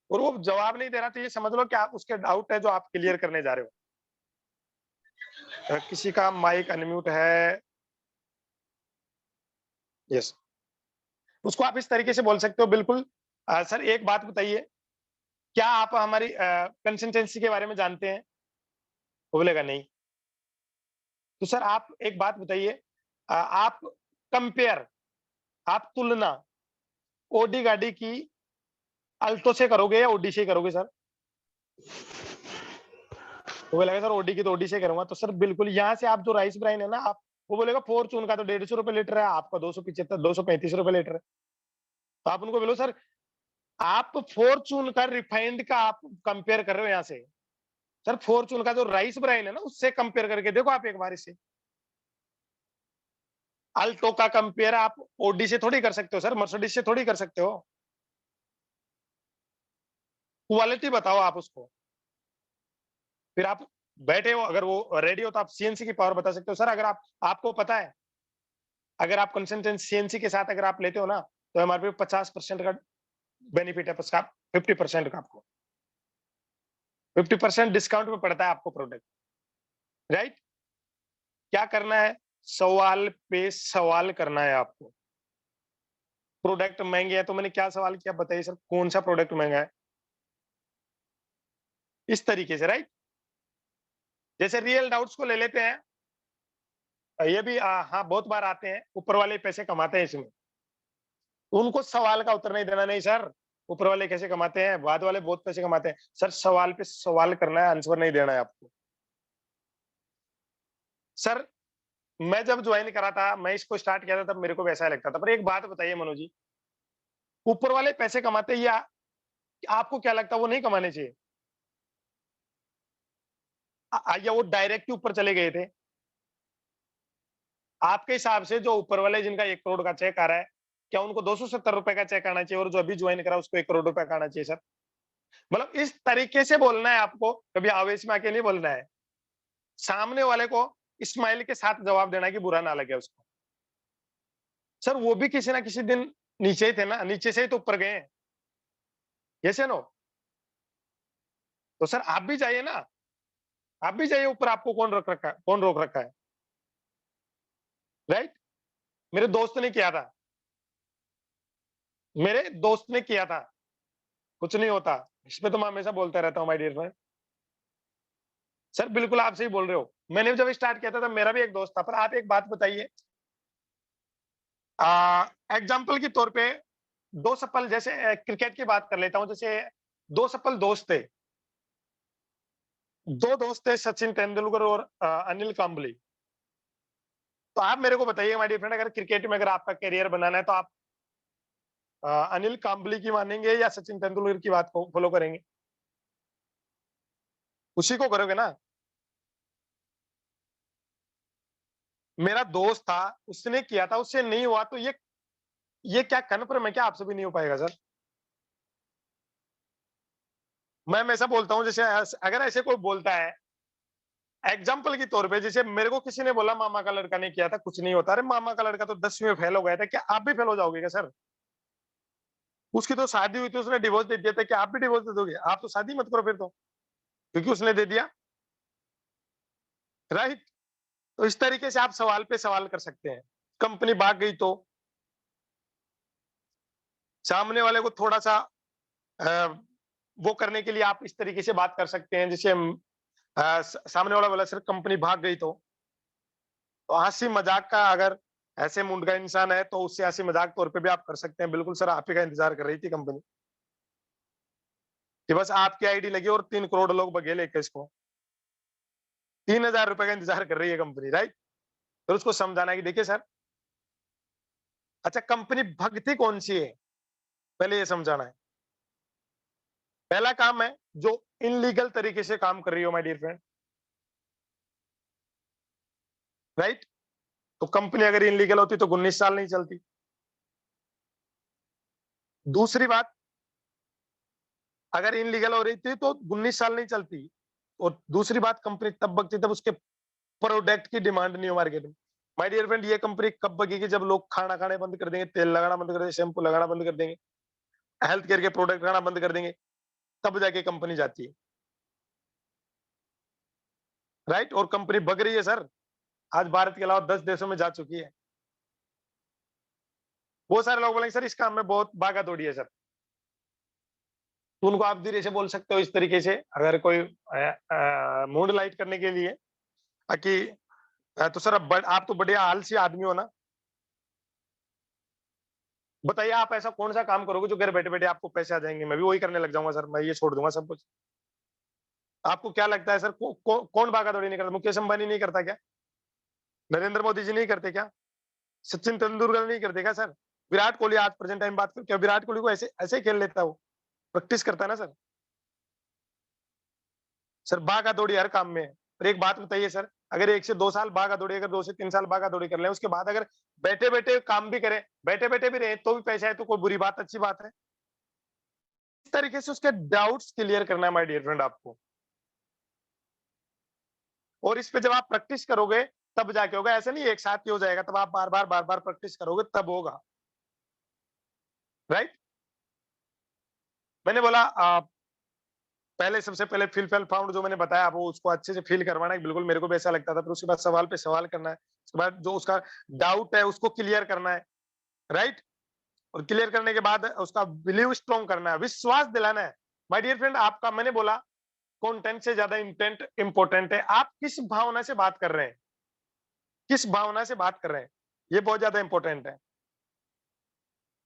[SPEAKER 1] और वो जवाब नहीं दे रहा तो ये समझ लो कि आप उसके डाउट है जो आप क्लियर करने जा रहे हो। किसी का माइक अनम्यूट है, यस। उसको आप इस तरीके से बोल सकते हो बिल्कुल। सर एक बात बताइए, क्या आप हमारी कंसिस्टेंसी के बारे में जानते हैं? वो बोलेगा नहीं। तो सर आप एक बात बताइए, आप कंपेयर, आप तुलना ऑडी गाड़ी की अल्टो से करोगे या ऑडी से करोगे सर? वो बोलेगा सर ऑडी की तो ऑडी से करूँगा। तो सर बिल्कुल यहाँ से आप जो राइस ब्राइन है ना, आप वो बोलेगा फॉर्च्यून का तो ₹150 लीटर है, आपका 275 ₹235 लीटर है। तो आप उनको बोलो सर, आप फॉर्च्यून का रिफाइंड का आप कंपेयर कर रहे हो यहाँ से। सर फॉर्च्यून का जो राइस ब्राइन है ना, उससे कंपेयर करके देखो आप एक बार इसे। अल्टो का कंपेयर आप ऑडी से थोड़ी कर सकते हो सर, मर्सिडीज से थोड़ी कर सकते हो। क्वालिटी बताओ आप उसको। फिर आप बैठे हो, अगर वो रेडी हो तो आप सीएनसी की पावर बता सकते हो। सर अगर आप, आपको पता है, अगर आप कंसल्टेंट सीएनसी के साथ अगर आप लेते हो ना, तो एमआरपी 50% का बेनिफिट है, उसका 50% का आपको 50% डिस्काउंट में पड़ता है आपको प्रोडक्ट, राइट? क्या करना है? सवाल पे सवाल करना है आपको। प्रोडक्ट महंगे हैं, तो मैंने क्या सवाल किया बताइए सर, कौन सा प्रोडक्ट महंगा है? इस तरीके से, राइट? जैसे रियल डाउट्स को ले लेते हैं, ये भी हाँ बहुत बार आते हैं, ऊपर वाले पैसे कमाते हैं इसमें। उनको सवाल का उत्तर नहीं देना, नहीं सर, ऊपर वाले कैसे कमाते हैं, बाद वाले बहुत पैसे कमाते हैं। सर सवाल पे सवाल करना है, आंसर नहीं देना है आपको। सर मैं जब ज्वाइन करा था, मैं इसको स्टार्ट किया था तब मेरे को वैसा ही लगता था। पर एक बात बताइए मनोज जी, ऊपर वाले पैसे कमाते हैं, या आपको क्या लगता है वो नहीं कमाने चाहिए? या वो डायरेक्ट ही ऊपर चले गए थे? आपके हिसाब से जो ऊपर वाले जिनका 1 करोड़ का चेक आ रहा है, क्या उनको ₹270 का चेक आना चाहिए, और जो अभी ज्वाइन करा उसको 1 करोड़ रुपए का आना चाहिए सर? मतलब इस तरीके से बोलना है आपको, कभी आवेश में आके नहीं बोलना है। सामने वाले को स्माइल के साथ जवाब देना है कि बुरा ना लगे उसको। सर वो भी किसी ना किसी दिन नीचे ही थे ना, नीचे से ही तो ऊपर गए हैं। यस या नो? तो सर आप भी जाइए ना, आप भी जाइए ऊपर, आपको कौन रोक रखा है, राइट? मेरे दोस्त ने किया था, मेरे दोस्त ने किया था, कुछ नहीं होता। इसपे तो मैं हमेशा बोलता रहता हूँ माय डियर फ्रेंड। सर बिल्कुल आप सही बोल रहे हो। मैंने जब स्टार्ट किया था तब मेरा भी एक दोस्त था, पर आप एक बात बताइए, एग्जाम्पल के तौर पे 2 सफल, जैसे क्रिकेट की बात कर लेता हूँ, जैसे 2 सफल दोस्त थे। 2 दोस्त थे, सचिन तेंदुलकर और अनिल कांबली। तो आप मेरे को बताइए माय डियर फ्रेंड, अगर क्रिकेट में अगर आपका करियर बनाना है तो आप अनिल कांबली की मानेंगे या सचिन तेंदुलकर की बात को फॉलो करेंगे? उसी को करोगे ना? मेरा दोस्त था, उसने किया था, उससे नहीं हुआ, तो ये क्या कन्फर्म है क्या आपसे भी नहीं हो पाएगा सर? मैं हमेशा बोलता हूँ, जैसे अगर ऐसे कोई बोलता है, एग्जाम्पल के तौर पे, जैसे मेरे को किसी ने बोला मामा का लड़का ने किया था, कुछ नहीं होता। अरे मामा का लड़का तो 10वीं में फेल हो गया था, क्या आप भी फेल हो जाओगे क्या सर? उसकी तो शादी हुई थी, उसने डिवोर्स दे दिया था, क्या आप भी डिवोर्स दे दोगे? आप तो शादी मत करो फिर तो, क्योंकि उसने दे दिया, राइट? तो इस तरीके से आप सवाल पे सवाल कर सकते हैं। कंपनी भाग गई तो सामने वाले को थोड़ा-सा अ, वो करने के लिए आप इस तरीके से बात कर सकते हैं, जैसे सामने वाला बोला सर कंपनी भाग गई तो हंसी मजाक का अगर ऐसे मूड का इंसान है तो उससे हंसी मजाक तौर पे भी आप कर सकते हैं, बिल्कुल सर आप ही का इंतजार कर रही थी कंपनी कि बस आपकी आईडी लगी और 3 करोड़ लोग बघेल लेके इसको 3000 रुपए का इंतजार कर रही है कंपनी, राइट? फिर उसको समझाना है कि देखिए सर, अच्छा कंपनी भगती कौन सी है, पहले ये समझाना है। पहला काम है जो इनलीगल तरीके से काम कर रही हो माय डियर फ्रेंड, राइट? तो कंपनी अगर इनलीगल होती तो 19 साल नहीं चलती। दूसरी बात, अगर इनलीगल हो रही थी तो 19 साल नहीं चलती। और दूसरी बात, कंपनी तब बकती तब उसके प्रोडक्ट की डिमांड नहीं हो मार्केट में। माय डियर फ्रेंड, ये कंपनी कब बगेगी जब लोग खाना खाने बंद कर देंगे, तेल लगाना बंद कर देंगे, शैम्पू लगाना बंद कर देंगे, हेल्थ केयर के प्रोडक्ट खाना बंद कर देंगे, तब जाके कंपनी जाती है, राइट? और कंपनी बग रही है सर, आज भारत के अलावा 10 देशों में जा चुकी है। बहुत सारे लोग बोलेंगे सर इस काम में बहुत भागा दौड़ी है सर, तो उनको आप धीरे से बोल सकते हो इस तरीके से, अगर कोई मूड लाइट करने के लिए कि तो सर आप तो बढ़िया आलसी आदमी हो ना, बताइए आप ऐसा कौन सा काम करोगे जो घर बैठे बैठे आपको पैसे आ जाएंगे, मैं भी वही करने लग जाऊंगा सर, मैं ये छोड़ दूंगा सब कुछ। आपको क्या लगता है सर, कौन भागा दौड़ी नहीं करता? मुकेश अंबानी नहीं करता क्या? नरेंद्र मोदी जी नहीं करते क्या? सचिन तेंदुलकर नहीं करते क्या सर? विराट कोहली आज प्रेजेंट टाइम बात करो, क्या विराट कोहली को ऐसे ऐसे ही खेल लेता है वो? प्रैक्टिस करता है ना सर। सर भागा दौड़ी हर काम में है। और एक बात बताइए सर, अगर 1 से 2 साल भागा दौड़ी, अगर 2 से 3 साल भागा दौड़ी कर लें, उसके बाद अगर बैठे बैठे काम भी करें, बैठे बैठे भी रहे तो भी पैसा है, तो कोई बुरी बात, अच्छी बात है? इस तरीके से उसके डाउट्स क्लियर करना है माय डियर फ्रेंड आपको। और इस पे जब आप प्रैक्टिस करोगे तब जाके होगा, ऐसा नहीं एक साथ ही हो जाएगा, तब आप बार बार प्रैक्टिस करोगे तब होगा, राइट? मैंने बोला पहले सबसे पहले फ़ील फेल फाउंड जो मैंने बताया, वो उसको अच्छे से फ़ील करवाना है, बिल्कुल मेरे को भी ऐसा लगता था। फिर उसके बाद सवाल पे सवाल करना है, उसके बाद जो उसका डाउट है उसको क्लियर करना है, राइट? और क्लियर करने के बाद उसका बिलीव स्ट्रांग करना है, विश्वास दिलाना है। माय डियर फ्रेंड, आपका मैंने बोला कंटेंट से ज्यादा इंटेंट इंपॉर्टेंट है। आप किस भावना से बात कर रहे हैं, किस भावना से बात कर रहे हैं, ये बहुत ज्यादा इंपॉर्टेंट है,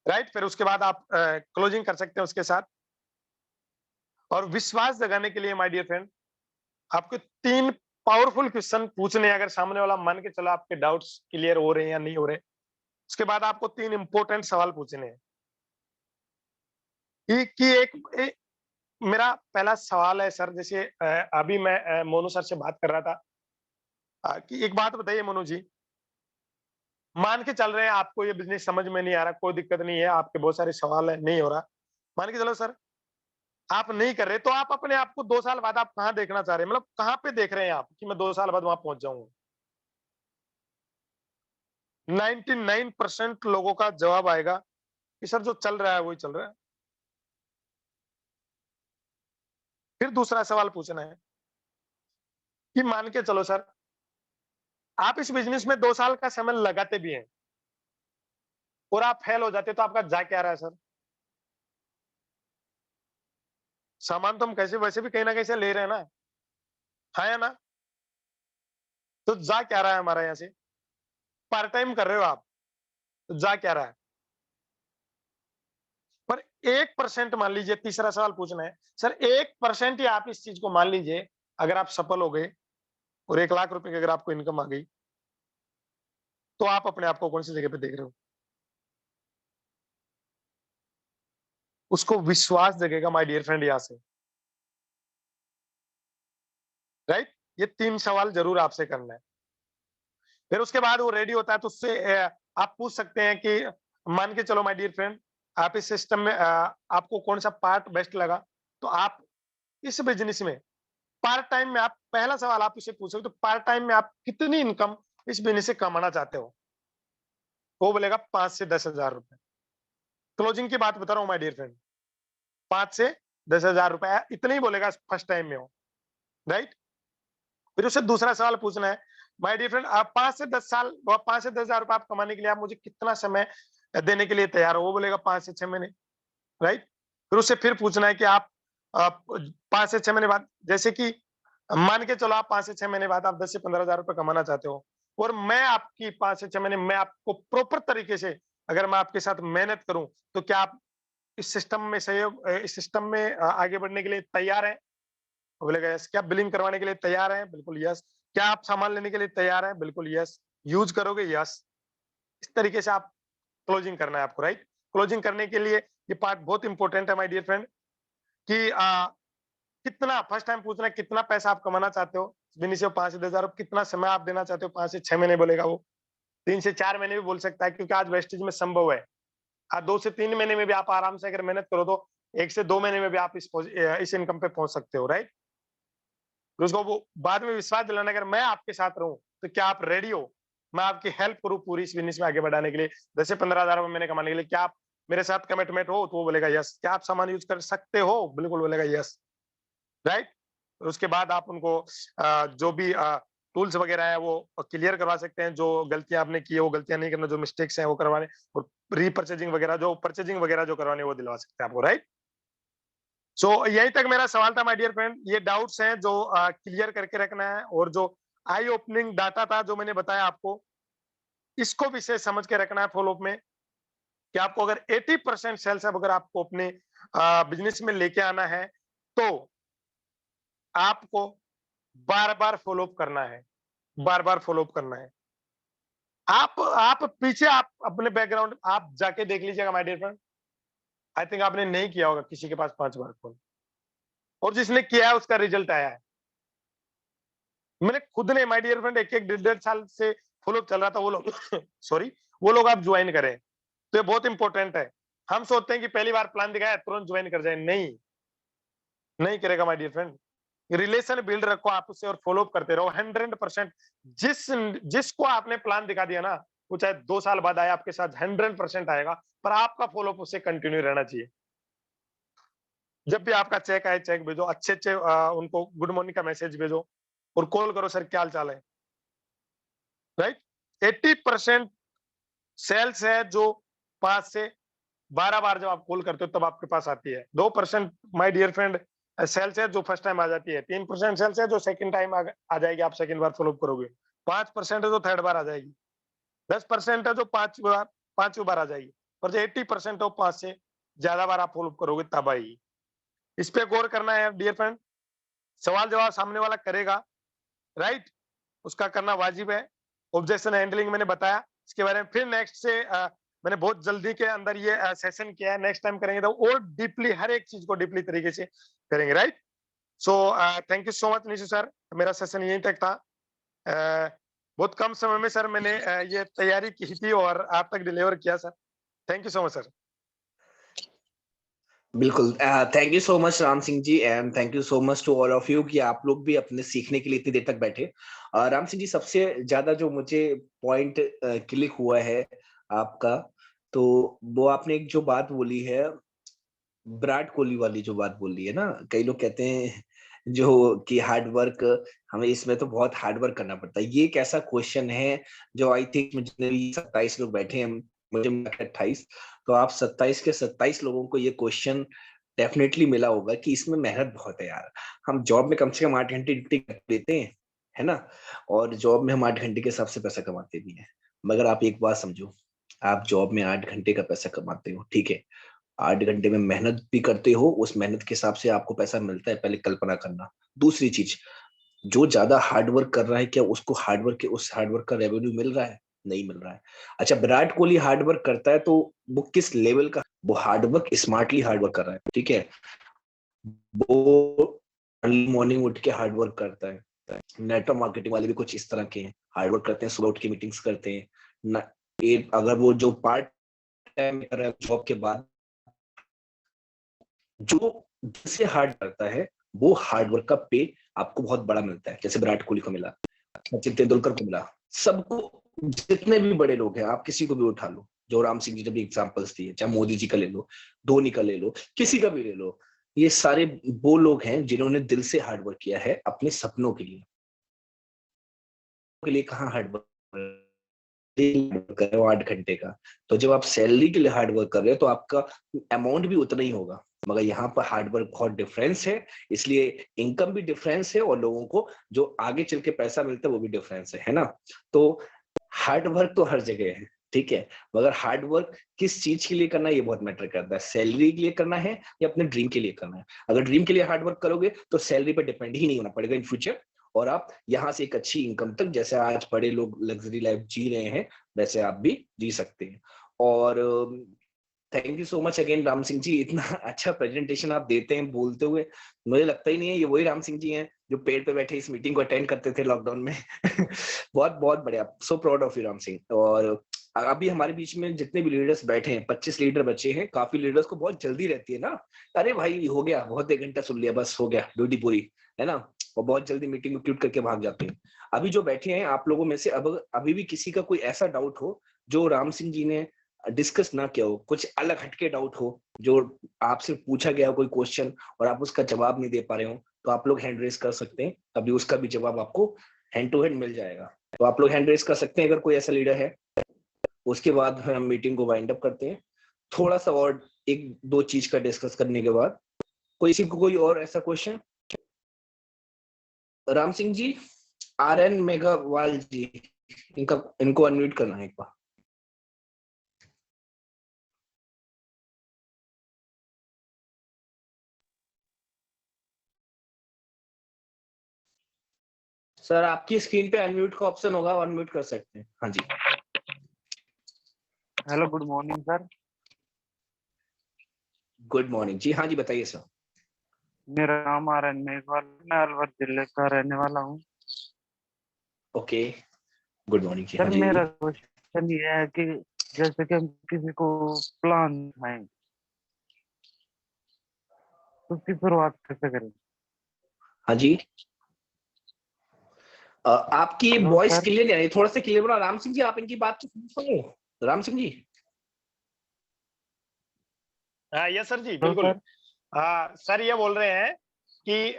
[SPEAKER 1] राइट? फिर उसके बाद आप क्लोजिंग कर सकते हैं उसके साथ। और विश्वास जगाने के लिए माय डियर फ्रेंड, आपको 3 पावरफुल क्वेश्चन पूछने हैं, अगर सामने वाला मान के चलो आपके डाउट्स क्लियर हो रहे हैं या नहीं हो रहे। उसके बाद आपको 3 इंपॉर्टेंट सवाल पूछने हैं कि मेरा पहला सवाल है सर, जैसे अभी मैं मोनू सर से बात कर रहा था कि एक बात बताइए मोनू जी, मान के चल रहे हैं आपको ये बिज़नेस समझ में नहीं आ रहा, कोई दिक्कत नहीं है, आपके बहुत सारे सवाल हैं, नहीं हो रहा। मान के चलो सर, आप नहीं कर रहे, तो आप अपने आप को 2 साल बाद आप कहाँ देखना चाह रहे हैं? मतलब कहाँ पे देख रहे हैं आप कि मैं 2 साल बाद वहाँ पहुँच जाऊँगा? 99% लोगों का जवाब आएगा कि सर जो चल रहा है वही चल रहा है। फिर दूसरा सवाल पूछना है कि मान के चलो सर, आप इस बिज़नेस में 2 साल का समय लगाते भी हैं और आप फेल हो जाते, तो आपका जा क्या रहा है सर? सामान तो हम कैसे वैसे भी कहीं न कहीं से ले रहे हैं ना, हाँ या ना? तो जा क्या रहा है हमारा यहाँ से? पार्ट टाइम कर रहे हो आप, तो जा क्या रहा है? पर 1% मान लीजिए, तीसरा सवाल पूछना है, सर 1% ही आप इस चीज़ को मान लीजिए, अगर आप सफल हो गए और 1 लाख रुपए की अगर आपको इनकम आ गई, तो आप अपने आप को कौन-सी जगह पे देख रहे हो? उसको विश्वास जगेगा माय डियर फ्रेंड यहाँ से, राइट? ये 3 सवाल ज़रूर आपसे करना है। फिर उसके बाद वो रेडी होता है तो उससे आप पूछ सकते हैं कि मान के चलो माय डियर फ्रेंड, आप इस सिस्टम में आपको कौन-सा पार्ट बेस्ट लगा? तो आप इस बिज़नेस में पार्ट टाइम में आप पहला सवाल आप उससे पूछोगे तो पार्ट टाइम में आप कितनी इनकम इस बिज़नेस से कमाना चाहते हो? वो बोलेगा 5 से 10,000 रुपए। क्लोजिंग की बात बता रहा हूँ माय डियर फ्रेंड, 5 से 10,000 रुपए इतने ही बोलेगा फर्स्ट टाइम में वो, राइट? फिर उससे दूसरा सवाल पूछना है माय डियर फ्रेंड, आप 5 से 10 साल, 5 से 10,000 रुपए आप कमाने के लिए आप मुझे कितना समय देने के लिए तैयार हो? वो बोलेगा 5 से 6 महीने, राइट? फिर उससे फिर पूछना है कि आप 5 से 6 महीने बाद, जैसे कि मान के चलो आप 5 से 6 महीने बाद आप 10 से 15,000 रुपए कमाना चाहते हो, और मैं आपकी 5 से 6 महीने मैं आपको प्रॉपर तरीके से अगर मैं आपके साथ मेहनत करूँ, तो क्या आप इस सिस्टम में इस सिस्टम में आगे बढ़ने के लिए तैयार हैं? वो बोलेगा यस। क्या बिलिंग करवाने के लिए तैयार हैं? बिल्कुल यस। क्या आप सामान लेने के लिए तैयार हैं? बिल्कुल यस। यूज़ करोगे? यस। इस तरीके से आप क्लोजिंग करना है आपको, राइट? क्लोजिंग करने के लिए ये पार्ट बहुत इंपॉर्टेंट है माय डियर फ्रेंड, कि कितना फर्स्ट टाइम पूछना है कितना पैसा आप कमाना चाहते हो? बिनी से 5 से 10,000, कितना समय आप देना चाहते हो? 5 से 6 महीने बोलेगा वो, 3 से 4 महीने भी बोल सकता है, क्योंकि आज वेस्टेज में संभव है। 2 से 3 महीने में भी आप आराम से अगर मेहनत करो तो 1 से 2 महीने में भी आप इस इनकम पे पहुँच सकते हो, राइट? फिर उसको वो बाद में विश्वास दिलाना, अगर मैं आपके साथ रहूँ, तो क्या आप रेडी हो? मैं आपकी हेल्प करूँ पूरी इस बिज़नेस में आगे बढ़ाने के लिए, 10 से 15,000 रुपए महीने कमाने के लिए, क्या आप मेरे साथ कमिटमेंट हो? तो वो बोलेगा यस। क्या आप सामान यूज़ कर सकते हो? बिल्कुल बोलेगा यस, राइट? उसके बाद आप उनको जो भी टूल्स वगैरह है वो क्लियर करवा सकते हैं, जो गलतियाँ आपने की है वो गलतियाँ नहीं करना, जो मिस्टेक्स हैं वो करवाने, और रीपरचेजिंग वगैरह जो परचेजिंग वगैरह जो करवानी है वो दिलवा सकते हैं आपको, राइट? सो यहीं तक मेरा सवाल था माय डियर फ्रेंड। ये डाउट्स हैं जो क्लियर करके रखना है, और जो आई ओपनिंग डाटा था जो मैंने बताया आपको, इसको विशेष समझ के रखना है फॉलो अप में, कि आपको अगर 80% सेल्स अब अगर आपको अपने बिज़नेस में लेके आना है, तो आपको बार-बार फॉलो अप करना है, बार-बार फॉलो अप करना है। आप पीछे आप अपने बैकग्राउंड आप जाके देख लीजिएगा my dear friend, I think आपने नहीं किया होगा किसी के पास 5 बार फ़ोन, और जिसने किया है उसका रिजल्ट आया है। मैंने खुद ने माय डियर फ्रेंड 1-1 डेढ़-डेढ़ साल से फॉलो अप चल रहा था, वो लोग सॉरी, वो लोग आप जॉइन करें। तो ये बहुत इंपॉर्टेंट है। हम सोचते हैं कि पहली बार प्लान दिखाया तुरंत जॉइन कर जाए, नहीं, नहीं करेगा my dear friend. Relation build रखो आप उससे और फॉलो अप करते रहो 100%। जिस जिसको आपने प्लान दिखा दिया ना, वो चाहे 2 साल बाद आए आपके साथ 100% आएगा, पर आपका फॉलो अप उससे कंटिन्यू रहना चाहिए। जब भी आपका चेक आए चेक भेजो, अच्छे-अच्छे उनको गुड मॉर्निंग का मैसेज भेजो, और कॉल करो, सर क्या हाल-चाल है? राइट? 80% सेल्स है जो 5 से 12 बार जब आप कॉल करते हो तब आपके पास आती है। 2% माय डियर फ्रेंड सेल्स है जो फर्स्ट टाइम आ जाती है। 3% सेल्स है जो सेकंड टाइम आ जाएगी, आप सेकंड बार फॉलो अप करोगे। 5% है जो थर्ड बार आ जाएगी। 10% है जो 5 बार 5वीं बार आ जाएगी। और जो 80% है वो 5 से ज़्यादा बार आप फॉलो अप करोगे तब आएगी। इस पे गौर करना है डियर फ्रेंड। सवाल-जवाब सामने वाला करेगा, राइट? उसका करना वाजिब है। ऑब्जेक्शन हैंडलिंग मैंने बताया, इसके बारे में फिर नेक्स्ट से मैंने बहुत जल्दी के अंदर ये सेशन किया है, नेक्स्ट टाइम करेंगे तो और डीपली हर एक चीज़ को डीपली तरीके से करेंगे, right? So thank you so much Nishu sir, मेरा सेशन यहीं तक था। बहुत कम समय में सर मैंने ये तैयारी की थी और आप तक डिलीवर किया sir. Thank you so much sir.
[SPEAKER 2] बिल्कुल। Thank you so much Ram Singh ji, and thank you so much to all of you कि आप लोग भी अपने सीखने के लिए इतनी देर तक बैठे। राम सिंह जी, सबसे ज्यादा जो मुझे पॉइंट क्लिक हुआ है आपका, तो वो आपने एक जो बात बोली है, विराट कोहली वाली जो बात बोली है ना, कई लोग कहते हैं जो कि हार्ड वर्क, हमें इसमें तो बहुत हार्ड वर्क करना पड़ता है। ये एक ऐसा क्वेश्चन है जो आई थिंक जितने भी 27 लोग बैठे हैं, मुझे 28, तो आप 27 के 27 लोगों को ये क्वेश्चन डेफिनेटली मिला होगा कि इसमें मेहनत बहुत है यार। हम जॉब में कम से कम 8 घंटे ड्यूटी देते हैं, है ना? और जॉब में हम 8 घंटे के हिसाब से पैसा कमाते भी हैं। मगर आप एक बात समझो, आप जॉब में 8 घंटे का पैसा कमाते हो, ठीक है? 8 घंटे में मेहनत भी करते हो, उस मेहनत के हिसाब से आपको पैसा मिलता है, पहले कल्पना करना। दूसरी चीज, जो ज्यादा हार्ड वर्क कर रहा है, क्या उसको उस हार्ड वर्क का रेवेन्यू मिल रहा है? नहीं मिल रहा है। अच्छा, विराट कोहली हार्ड वर्क करता है तो वो किस लेवल का, वो hard work smartly hard work कर रहा है, ठीक है? वो अर्ली मॉर्निंग उठ के हार्ड वर्क करता है। नेटवर्क मार्केटिंग वाले भी कुछ इस तरह के हैं, हार्ड वर्क करते हैं, सुबह उठ के मीटिंग्स करते हैं ना। अगर वो जो पार्ट टाइम कर रहा है जॉब के बाद, जो जिससे हार्ड करता है, वो हार्ड वर्क का पे आपको बहुत बड़ा मिलता है। जैसे विराट कोहली को मिला, सचिन तेंदुलकर को मिला, सबको, जितने भी बड़े लोग हैं, आप किसी को भी उठा लो, जो राम सिंह जी ने भी एग्जांपल्स दिए, चाहे मोदी जी का ले लो, धोनी का ले लो, किसी का भी ले लो, ये सारे वो लोग हैं जिन्होंने दिल से हार्ड वर्क किया है अपने सपनों के लिए। के लिए कहाँ हार्ड वर्क कर रहे हो 8 घंटे का, तो जब आप सैलरी के लिए हार्ड वर्क कर रहे हो तो आपका अमाउंट भी उतना ही होगा, मगर यहाँ पर हार्ड वर्क बहुत डिफरेंस है, इसलिए इनकम भी डिफरेंस है और लोगों को जो आगे चल के पैसा मिलता है वो भी डिफरेंस है ना। तो हार्ड वर्क तो हर जगह है, ठीक है, मगर हार्ड वर्क किस चीज के लिए करना है ये बहुत मैटर करता है, सैलरी के लिए करना है या अपने ड्रीम के लिए करना है। अगर ड्रीम के लिए हार्ड वर्क करोगे तो सैलरी पर डिपेंड ही नहीं होना पड़ेगा इन फ्यूचर, और आप यहाँ से एक अच्छी इनकम तक, जैसे आज बड़े लोग लग्जरी लाइफ जी रहे हैं वैसे आप भी जी सकते हैं। और thank you so much again Ram Singh ji, इतना अच्छा प्रेजेंटेशन आप देते हैं बोलते हुए, मुझे लगता ही नहीं है ये वही राम सिंह जी हैं जो पेड़ पे बैठे इस मीटिंग को अटेंड करते थे लॉकडाउन में। बहुत बहुत बढ़िया, so proud of you Ram Singh. और अभी हमारे बीच में जितने भी लीडर्स बैठे हैं 25 लीडर बचे हैं, काफी लीडर्स को बहुत जल्दी रहती है ना, अरे भाई हो गया, बहुत 1 घंटा सुन लिया बस हो गया ड्यूटी पूरी, है ना, और बहुत जल्दी मीटिंग को क्यूट करके भाग जाते हैं। अभी जो बैठे हैं आप लोगों में से अब अभी भी किसी का कोई ऐसा डाउट हो जो राम सिंह जी ने डिस्कस ना किया हो, कुछ अलग हटके डाउट हो जो आपसे पूछा गया हो कोई क्वेश्चन और आप उसका जवाब नहीं दे पा रहे हो, तो आप लोग हैंड रेस कर सकते हैं, अभी उसका भी जवाब आपको हैंड टू हैंड मिल जाएगा। तो आप लोग हैंड रेस कर सकते हैं अगर कोई ऐसा लीडर है। उसके बाद हम मीटिंग को वाइंड अप करते हैं, थोड़ा सा और एक दो चीज का डिस्कस करने के बाद। किसी को कोई और ऐसा क्वेश्चन? राम सिंह जी, RN मेघवाल जी, इनको अनम्यूट करना है एक बार। सर आपकी स्क्रीन पे अनम्यूट का ऑप्शन होगा, अनम्यूट कर सकते हैं। हाँ जी।
[SPEAKER 3] Hello, good morning sir.
[SPEAKER 2] Good morning जी, हाँ जी बताइए सर।
[SPEAKER 3] मेरा नाम RN मेघवाल, मैं अलवर जिले का रहने वाला हूँ।
[SPEAKER 2] ओके, गुड मॉर्निंग जी, हाँ
[SPEAKER 3] सर
[SPEAKER 2] जी।
[SPEAKER 3] मेरा क्वेश्चन ये है कि जैसे कि हम किसी को प्लान है तो उसकी शुरुआत कैसे करें?
[SPEAKER 2] हाँ जी, आपकी
[SPEAKER 3] हेलो
[SPEAKER 2] वॉइस
[SPEAKER 3] सर।
[SPEAKER 2] क्लियर नहीं आ रही, थोड़ा सा क्लियर बोला। राम सिंह जी आप इनकी बात तो सुनो, राम सिंह जी।
[SPEAKER 1] यस सर जी,
[SPEAKER 3] हेलो
[SPEAKER 1] बिल्कुल।
[SPEAKER 3] सर।
[SPEAKER 1] सर ये बोल रहे हैं कि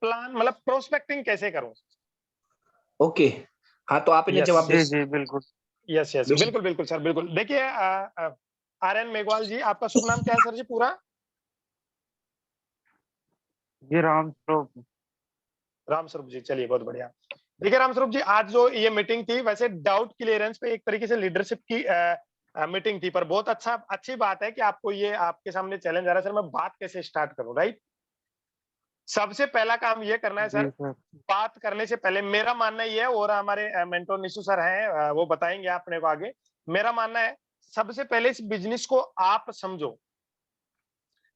[SPEAKER 1] प्लान मतलब प्रोस्पेक्टिंग कैसे करूं?
[SPEAKER 2] ओके, हाँ तो आप इन्हें
[SPEAKER 1] यस
[SPEAKER 2] जवाब दे।
[SPEAKER 3] जी जी बिल्कुल।
[SPEAKER 1] यस यस, बिल्कुल बिल्कुल सर, बिल्कुल। देखिए RN मेघवाल जी, आपका शुभ नाम क्या है सर जी पूरा?
[SPEAKER 3] जी राम स्वरूप।
[SPEAKER 1] राम स्वरूप जी, चलिए बहुत बढ़िया। देखिए राम स्वरूप जी, आज जो ये मीटिंग थी वैसे डाउट क्लियरेंस पे एक तरीके से लीडरशिप की मीटिंग थी, पर बहुत अच्छी बात है कि आपको ये आपके सामने चैलेंज आ रहा है सर, मैं बात कैसे स्टार्ट करूं, राइट? सबसे पहला काम ये करना है
[SPEAKER 3] जी
[SPEAKER 1] सर,
[SPEAKER 3] सर।
[SPEAKER 1] बात करने से पहले मेरा मानना ये है, और हमारे मेंटोर निशु सर हैं, वो बताएंगे अपने को आगे। मेरा मानना है सबसे पहले इस बिजनेस को आप समझो।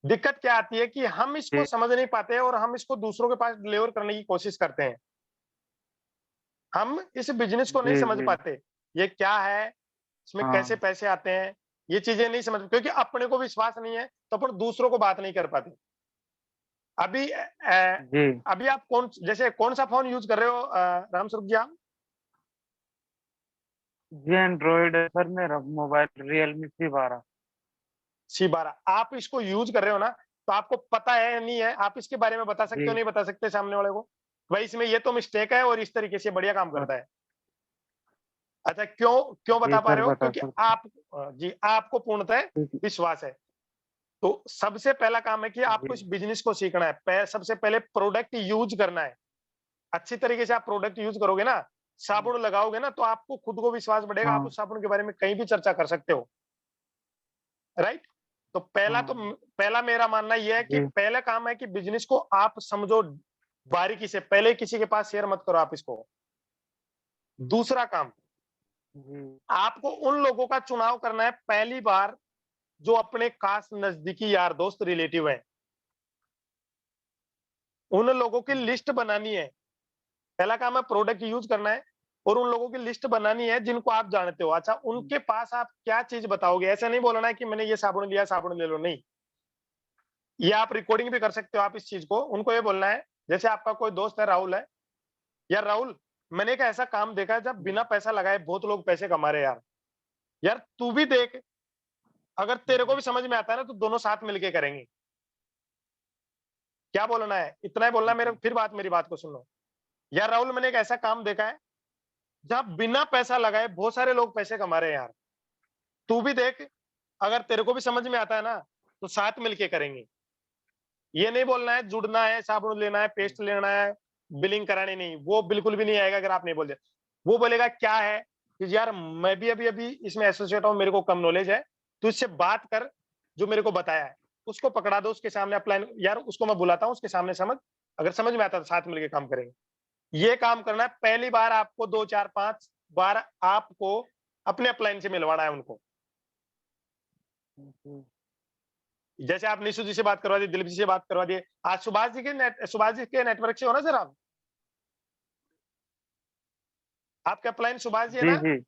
[SPEAKER 1] दिक्कत क्या आती है कि हम इसको
[SPEAKER 3] जी
[SPEAKER 1] समझ नहीं पाते हैं और हम इसको दूसरों के पास डिलीवर करने की कोशिश करते हैं। हम इस बिजनेस को नहीं
[SPEAKER 3] जी
[SPEAKER 1] समझ
[SPEAKER 3] जी।
[SPEAKER 1] पाते, ये क्या है, इसमें कैसे
[SPEAKER 3] हाँ
[SPEAKER 1] पैसे आते हैं, ये चीजें नहीं समझ, क्योंकि अपने को विश्वास नहीं है तो अपन दूसरों को बात नहीं कर पाते। अभी
[SPEAKER 3] जी
[SPEAKER 1] अभी आप कौन सा फोन यूज कर रहे हो राम स्वरूप जी आप?
[SPEAKER 3] जी एंड्रॉइड है सर मेरा मोबाइल, रियलमी C12।
[SPEAKER 1] C12 आप इसको यूज कर रहे हो ना, तो आपको पता है या नहीं है, आप इसके बारे में बता सकते हो,
[SPEAKER 3] जी
[SPEAKER 1] नहीं बता सकते सामने वाले को भाई इसमें ये तो मिस्टेक है और इस तरीके से बढ़िया काम
[SPEAKER 3] ब-
[SPEAKER 1] करता है? अच्छा, क्यों क्यों
[SPEAKER 3] जी
[SPEAKER 1] बता पा
[SPEAKER 3] सर
[SPEAKER 1] रहे हो?
[SPEAKER 3] बता
[SPEAKER 1] क्योंकि
[SPEAKER 3] सकते
[SPEAKER 1] जी आपको पूर्णतः
[SPEAKER 3] हैं।
[SPEAKER 1] विश्वास है। तो सबसे पहला काम है कि आपको
[SPEAKER 3] जी
[SPEAKER 1] इस बिजनेस को सीखना है। सबसे पहले प्रोडक्ट यूज करना है। अच्छी तरीके से आप प्रोडक्ट यूज करोगे ना, साबुन लगाओगे ना, तो आपको खुद को विश्वास बढ़ेगा, आप
[SPEAKER 3] हाँ
[SPEAKER 1] उस साबुन के बारे में कहीं भी चर्चा कर सकते हो, राइट? तो
[SPEAKER 3] हाँ।
[SPEAKER 1] पहला मेरा मानना यह है कि
[SPEAKER 3] जी
[SPEAKER 1] पहला काम है कि बिजनेस को आप समझो बारीकी से, पहले किसी के पास शेयर मत करो आप इसको। दूसरा काम,
[SPEAKER 3] जी
[SPEAKER 1] आपको उन लोगों का चुनाव करना है पहली बार जो अपने खास नजदीकी यार दोस्त रिलेटिव हैं, उन लोगों की लिस्ट बनानी है। पहला काम है प्रोडक्ट यूज करना है और उन लोगों की लिस्ट बनानी है जिनको आप जानते हो। अच्छा, उनके पास आप क्या चीज बताओगे? ऐसा नहीं बोलना है कि मैंने ये साबुन लिया, साबुन ले लो, नहीं। ये आप रिकॉर्डिंग भी कर सकते हो आप इस चीज को। उनको ये बोलना है, जैसे आपका कोई दोस्त है राहुल है, यार राहुल, मैंने एक ऐसा काम देखा है जब बिना पैसा लगाए बहुत लोग पैसे कमा रहे हैं यार, यार तू भी देख, अगर तेरे को भी समझ में आता है ना तो दोनों साथ मिलके करेंगे। क्या बोलना है? इतना ही बोलना है। मेरे फिर मेरी बात को सुन लो। यार राहुल, मैंने एक ऐसा काम देखा है जहां बिना पैसा लगाए बहुत सारे लोग पैसे कमा रहे हैं यार। तू भी देख, अगर तेरे को भी समझ में आता है ना तो साथ मिलके करेंगे। ये नहीं बोलना है जुड़ना है, साबुन लेना है, पेस्ट लेना है, बिलिंग करानी नहीं, वो बिल्कुल भी नहीं आएगा अगर आप नहीं बोल दे। वो बोलेगा क्या है कि यार मैं भी अभी अभी इसमें एसोसिएट हूँ, मेरे को कम नॉलेज है, तो इससे बात कर, जो मेरे को बताया है उसको पकड़ा दो, उसके सामने अप्लाई, यार उसको मैं बुलाता हूँ, उसके सामने समझ, अगर समझ में आता है तो साथ मिलके काम करेंगे। ये काम करना है, पहली बार आपको 2 4 5 बार आपको अपने अपलाइन से मिलवाना है उनको। जैसे आप निशु जी से बात करवा दिए, दिलीप जी से बात करवा दिए, आज सुभाष जी के नेटवर्क से हो ना सर आप? आपके अपलाइन सुभाष जी है
[SPEAKER 3] जी
[SPEAKER 1] ना?
[SPEAKER 3] जी।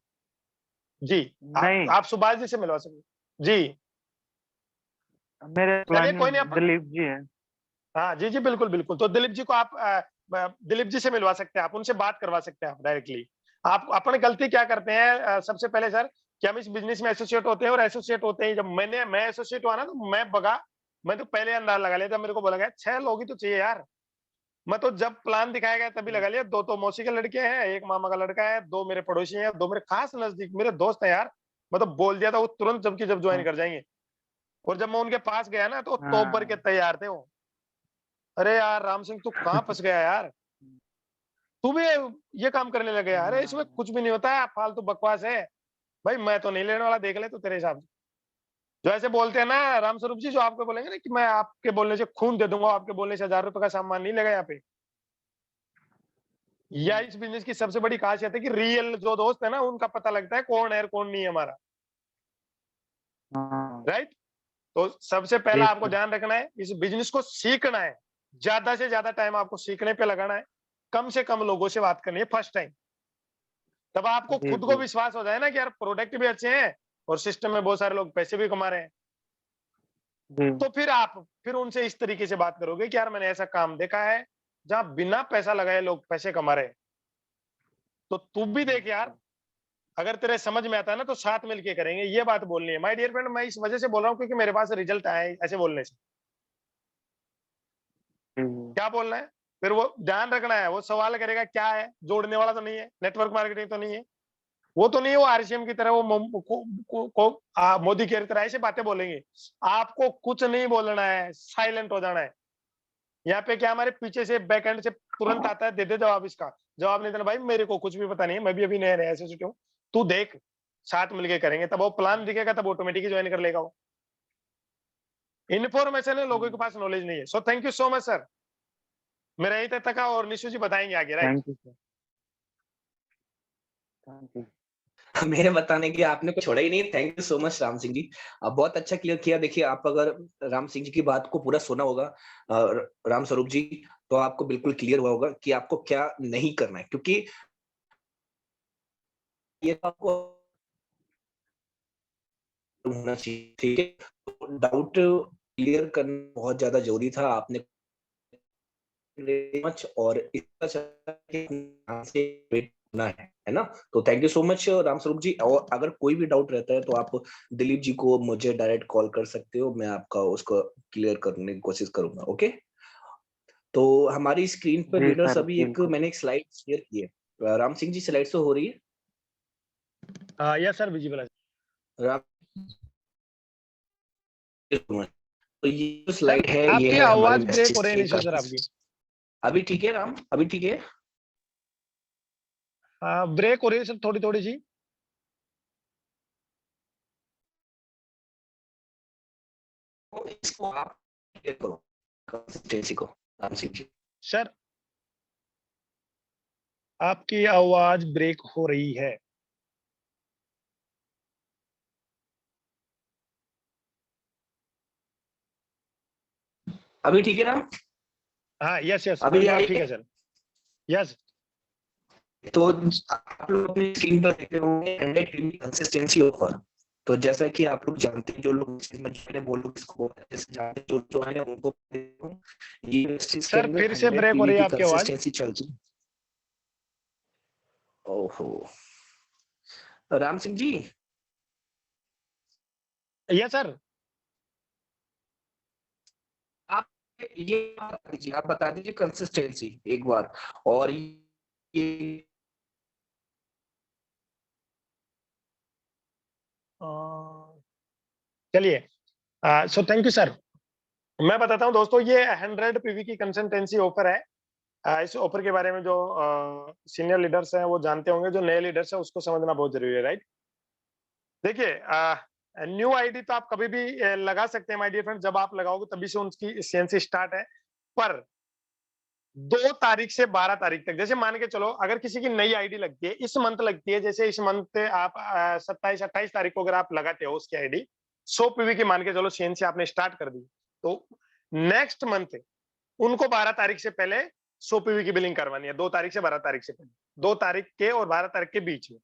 [SPEAKER 1] जी,
[SPEAKER 3] नहीं,
[SPEAKER 1] आप सुभाष जी से मिलवा सकते जी।
[SPEAKER 3] मेरे
[SPEAKER 1] चलिए
[SPEAKER 3] प्लान
[SPEAKER 1] कोई नहीं,
[SPEAKER 3] में
[SPEAKER 1] अपन,
[SPEAKER 3] दिलीप जी हैं।
[SPEAKER 1] हाँ जी जी, बिल्कुल बिल्कुल, तो दिलीप जी को आप दिलीप जी से मिलवा सकते हैं, आप उनसे बात करवा सकते हैं आप डायरेक्टली। आप अपन गलती क्या करते हैं, सबसे पहले सर, कि हम इस बिजनेस में एसोसिएट होते हैं, और एसोसिएट होते हैं, जब मैं एसोसिएट हुआ ना तो मैं तो पहले अंदाज लगा लिया था, मेरे को बोला गया 6 लोग ही तो चाहिए यार। मैं तो जब प्लान दिखाया गया तभी लगा लिया, 2 तो मौसी के लड़के हैं, 1 मामा का लड़का है, 2 मेरे पड़ोसी हैं, 2 मेरे खास नजदीक मेरे दोस्त हैं यार। मैं तो बोल दिया था वो तुरंत जबकि जब ज्वाइन
[SPEAKER 3] हाँ
[SPEAKER 1] कर जाएंगे। और जब मैं उनके पास गया ना तो तोप भर के
[SPEAKER 3] हाँ।
[SPEAKER 1] तैयार थे वो। अरे यार राम सिंह, तू कहाँ फंस गया यार, तू भी ये काम करने लगे यार, अरे इसमें
[SPEAKER 3] हाँ,
[SPEAKER 1] कुछ भी नहीं होता है, फालतू बकवास है। भाई मैं तो नहीं लेने वाला, देख ले तू तेरे हिसाब से। जो ऐसे बोलते हैं ना राम स्वरूप जी, जो आपको बोलेंगे ना कि मैं आपके बोलने से खून दे दूंगा, आपके बोलने से 1000 रुपए का सामान नहीं लेगा यहाँ पे। या इस बिजनेस की सबसे बड़ी खासियत है कि रियल जो दोस्त है ना उनका पता लगता है कौन है और कौन नहीं है हमारा।
[SPEAKER 3] हाँ,
[SPEAKER 1] राइट। तो सबसे पहला
[SPEAKER 3] जी
[SPEAKER 1] आपको
[SPEAKER 3] सर।
[SPEAKER 1] ध्यान रखना है, इस बिजनेस को सीखना है, ज्यादा से ज्यादा टाइम आपको सीखने पे लगाना है, कम से कम लोगों से बात करनी है फर्स्ट टाइम। तब आपको
[SPEAKER 3] जी
[SPEAKER 1] खुद को
[SPEAKER 3] जी
[SPEAKER 1] विश्वास हो जाए ना कि यार प्रोडक्ट भी अच्छे हैं और सिस्टम में बहुत सारे लोग पैसे भी कमा रहे हैं।
[SPEAKER 3] जी।
[SPEAKER 1] तो फिर उनसे इस तरीके से बात करोगे कि यार मैंने ऐसा काम देखा है जहां बिना पैसा लगाए लोग पैसे कमा रहे हैं। तो तू भी देख यार, अगर तेरे समझ में आता है ना तो साथ मिलके करेंगे, ये बात बोलनी है माय डियर फ्रेंड। मैं इस वजह से बोल रहा हूँ क्योंकि मेरे पास रिजल्ट आया है ऐसे बोलने से।
[SPEAKER 3] जी
[SPEAKER 1] क्या बोलना है, फिर वो ध्यान रखना है, वो सवाल करेगा क्या है, जोड़ने वाला तो नहीं है, नेटवर्क मार्केटिंग तो नहीं है, वो तो नहीं है, वो आरसीएम की तरह वो मोदी की तरह ऐसे बातें बोलेंगे। आपको कुछ नहीं बोलना है, साइलेंट हो जाना है। यहाँ पे क्या हमारे पीछे से बैक एंड से तुरंत आता है, दे दे जवाब, इसका जवाब नहीं देना भाई, मेरे को कुछ भी पता नहीं है, मैं भी अभी नया नया एसोसिएट हूँ, तू देख, साथ मिलके करेंगे, तब वो प्लान दिखेगा, तब ऑटोमेटिक ज्वाइन कर लेगा वो। इन्फॉर्मेशन है, लोगों के पास नॉलेज नहीं है। So thank you so much sir, मेरा यही तक था, और निशु जी बताएंगे आगे, right.
[SPEAKER 3] Thank you sir. Thank you.
[SPEAKER 2] मेरे बताने की आपने कुछ छोड़ा ही नहीं। Thank you so much Ram Singh ji. बहुत अच्छा क्लियर किया। देखिए, आप अगर राम सिंह जी की बात को पूरा सुना होगा, राम स्वरूप जी, तो आपको बिल्कुल क्लियर हुआ होगा कि आपको क्या नहीं करना है, क्योंकि ये तो आपको होना चाहिए। ठीक है, तो डाउट क्लियर करना बहुत ज्यादा जरूरी था। आपने मच और इतना से होना है ना? तो thank you so much Ram Swaroop जी। और अगर कोई भी डाउट रहता है तो आप दिलीप जी को मुझे डायरेक्ट कॉल कर सकते हो, मैं आपका उसको क्लियर करने की कोशिश करूंगा। ओके, तो हमारी स्क्रीन पर
[SPEAKER 3] जी
[SPEAKER 2] लीडर्स
[SPEAKER 3] सर,
[SPEAKER 2] अभी एक
[SPEAKER 3] बिल्कुल।
[SPEAKER 2] मैंने एक स्लाइड शेयर की है। राम सिंह जी, स्लाइड शो हो रही है?
[SPEAKER 1] हाँ यस सर, विजिबल है।
[SPEAKER 2] राम, तो ये जो
[SPEAKER 1] सर
[SPEAKER 2] स्लाइड है ये
[SPEAKER 1] आपकी
[SPEAKER 2] है हमारे
[SPEAKER 1] आवाज ब्रेक हो रही है निशु सर आपकी।
[SPEAKER 2] अभी ठीक है राम? अभी ठीक है?
[SPEAKER 1] हाँ ब्रेक हो रही है सर, थोड़ी थोड़ी सी।
[SPEAKER 2] तो इसको आप क्लियर करो, कंसिस्टेंसी को, राम सिंह जी।
[SPEAKER 1] सर आपकी आवाज ब्रेक हो रही है।
[SPEAKER 2] अभी ठीक है राम?
[SPEAKER 1] हाँ यस यस,
[SPEAKER 2] अभी आ
[SPEAKER 1] अब
[SPEAKER 2] रही
[SPEAKER 1] ठीक
[SPEAKER 2] है?
[SPEAKER 1] है सर। यस
[SPEAKER 2] तो आप लोग अपनी स्क्रीन पर देख रहे होंगे कंसिस्टेंसी ऑफर। तो जैसा कि आप लोग जानते हैं, जो लोग वो लोग इसको बहुत अच्छे से जानते हैं, जो है उनको ये इस चीज के
[SPEAKER 1] सर,
[SPEAKER 2] अंदर
[SPEAKER 1] फिर से
[SPEAKER 2] 100
[SPEAKER 1] ब्रेक हो
[SPEAKER 2] टीवी
[SPEAKER 1] रही है
[SPEAKER 2] की
[SPEAKER 1] आपकी आवाज।
[SPEAKER 2] कंसिस्टेंसी चलती है। ओहो, राम सिंह जी,
[SPEAKER 1] यस सर।
[SPEAKER 2] आप ये बता दीजिए, आप बता दीजिए कंसिस्टेंसी एक बार। और
[SPEAKER 1] चलिए, सो थैंक यू सर। मैं बताता हूँ दोस्तों, ये 100 पीवी की कंसल्टेंसी ऑफर है। इस ऑफर के बारे में जो सीनियर लीडर्स हैं वो जानते होंगे, जो नए लीडर्स हैं उसको समझना बहुत जरूरी है, राइट। देखिए, न्यू आईडी तो आप कभी भी लगा सकते हैं माय डियर फ्रेंड, जब आप लगाओगे तभी से उनकी सीएनसी स्टार्ट है। पर 2 तारीख से 12 तारीख तक, जैसे मान के चलो अगर किसी की नई आईडी लगती है, इस मंथ लगती है, जैसे इस मंथ आप 27-28 तारीख को अगर आप लगाते हो उसकी आईडी 100 पीवी की, मान के चलो सीएनसी आपने स्टार्ट कर दी, तो नेक्स्ट मंथ उनको 12 तारीख से पहले 100 पीवी की बिलिंग करवानी है। 2 तारीख से 12 तारीख से पहले, 2 तारीख के और 12 तारीख के बीच में।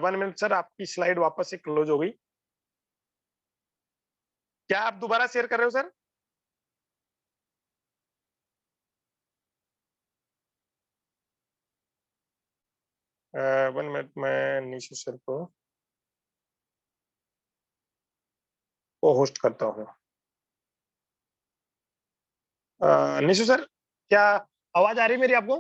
[SPEAKER 1] 1 मिनट सर, आपकी स्लाइड वापस से क्लोज हो गई। क्या आप दोबारा शेयर कर रहे हो सर? 1 मिनट, मैं निशु सर को होस्ट करता हूँ। निशु सर, क्या आवाज आ रही है मेरी आपको?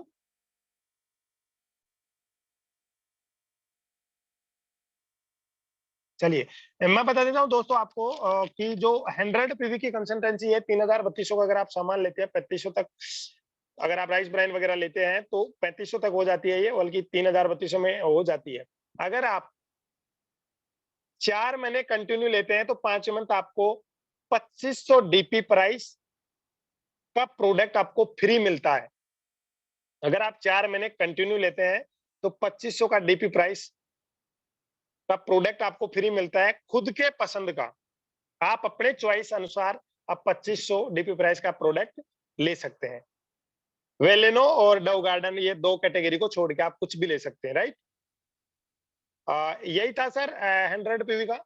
[SPEAKER 1] चलिए, मैं बता देता हूँ दोस्तों आपको कि जो 100 पीवी की कंसल्टेंसी है, 3032 का अगर आप सामान लेते हैं 3500 तक, अगर आप राइस ब्रांड वगैरह लेते हैं तो 3500 तक हो जाती है ये, बल्कि 3032 में हो जाती है। अगर आप 4 महीने कंटिन्यू लेते हैं तो 5 मंथ आपको 2500 डीपी प्राइस का प्रोडक्ट आपको फ्री मिलता है। अगर आप 4 महीने कंटिन्यू लेते हैं तो 2500 का डीपी प्राइस का प्रोडक्ट आपको फ्री मिलता है, खुद के पसंद का। आप अपने चॉइस अनुसार आप 2500 डीपी प्राइस का प्रोडक्ट ले सकते हैं। वेलेनो और डव गार्डन, ये 2 कैटेगरी को छोड़ के आप कुछ भी ले सकते हैं, राइट। यही था सर 100 पीवी का।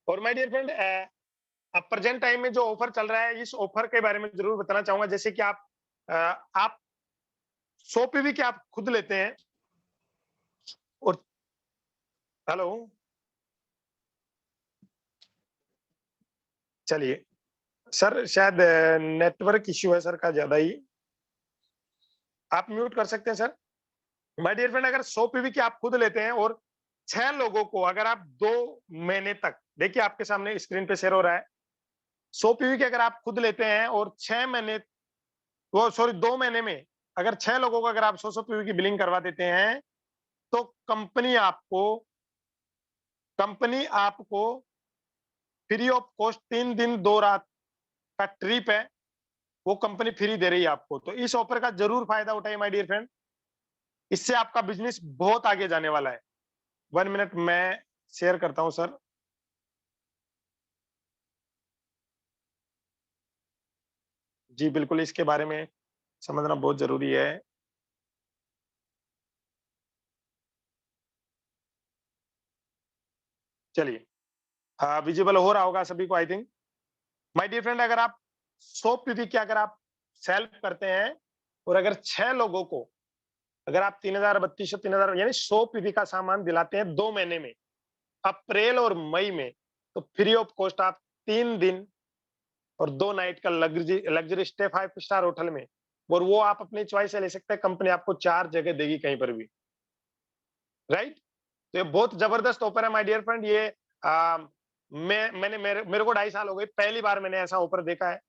[SPEAKER 1] और माय डियर फ्रेंड, अब प्रेजेंट टाइम में जो ऑफर चल रहा है, इस ऑफर के बारे में जरूर बताना चाहूंगा। जैसे कि आप 100 पीवी के आप खुद लेते हैं और हेलो, चलिए सर, शायद नेटवर्क इश्यू है सर का ज्यादा ही। आप म्यूट कर सकते हैं सर। माय डियर फ्रेंड, अगर 100 पीवी की आप खुद लेते हैं और 6 लोगों को अगर आप 2 महीने तक, देखिए आपके सामने स्क्रीन पे शेयर हो रहा है, 100 पीवी के अगर आप खुद लेते हैं और 6 महीने, वो सॉरी 2 महीने में अगर 6 लोगों को अगर आप 100 पीवी की बिलिंग करवा देते हैं, तो कंपनी आपको फ्री ऑफ कॉस्ट 3 दिन 2 रात का ट्रिप है, वो कंपनी फ्री दे रही है आपको। तो इस ऑफर का जरूर फायदा उठाइए माय डियर फ्रेंड, इससे आपका बिजनेस बहुत आगे जाने वाला है। 1 मिनट, मैं शेयर करता हूं सर। जी बिल्कुल, इसके बारे में समझना बहुत जरूरी है। चलिए, विजिबल हो रहा होगा सभी को I think. My dear friend, अगर आप 100 पीवी की अगर आप सेल करते हैं और अगर 6 लोगों को अगर आप 3032 3000 यानी 100 पीवी का सामान दिलाते हैं 2 महीने में, अप्रैल और मई में, तो फ्री ऑफ कॉस्ट आप 3 दिन और 2 नाइट का लग्जरी स्टे 5 स्टार होटल में, और वो आप अपनी चॉइस से ले सकते हैं। कंपनी आपको 4 जगह देगी कहीं पर भी, राइट। तो ये बहुत जबरदस्त ऑफर है माय डियर फ्रेंड। ये मेरे को 2.5 साल हो गए, पहली बार मैंने ऐसा ऑफर देखा है।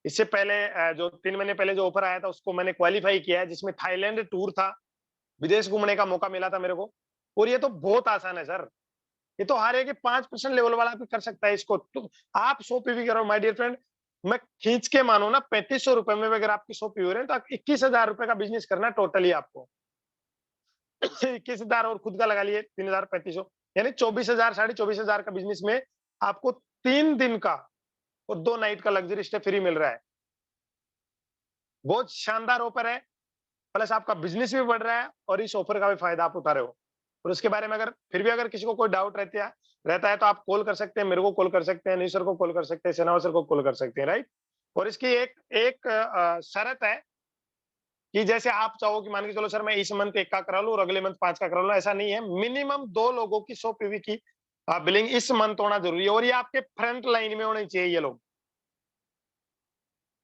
[SPEAKER 1] इससे पहले जो 3 महीने पहले जो ऑफर आया था उसको मैंने क्वालिफाई किया है, जिसमें थाईलैंड टूर था, विदेश घूमने का मौका मिला था मेरे को। और ये तो बहुत आसान है सर, ये तो हर एक 5% लेवल वाला भी कर सकता है इसको। तो आप 100 पीवी करो माय डियर फ्रेंड, मैं खींच के मानो ना 3500 रुपए में अगर आपकी 100 पीवी हो रहे हैं तो 21,000 रुपए का बिजनेस करना है टोटली आपको। 21,000 और खुद का लगा लिए 3,3500, यानी 24,000 24,500 का बिजनेस में आपको 3 दिन का और 2 नाइट का लग्जरी स्टे फ्री मिल रहा है। बहुत शानदार ऑफर है, प्लस आपका बिजनेस भी बढ़ रहा है और इस ऑफर का भी फायदा आप उठा रहे हो। और उसके बारे में अगर फिर भी अगर किसी को कोई डाउट रहता है तो आप कॉल कर सकते हैं, मेरे को कॉल कर सकते हैं, नील सर को कॉल कर सकते हैं, सेनावर सर को कॉल कर सकते हैं, राइट। और इसकी एक एक शर्त है कि जैसे आप चाहो कि मान के चलो सर मैं इस मंथ 1 का करा लूं और अगले मंथ 5 का करा लूं, ऐसा नहीं है। मिनिमम 2 लोगों की 100 पीवी की बिलिंग इस मंथ होना जरूरी है, और ये आपके फ्रंट लाइन में होने चाहिए। ये लोग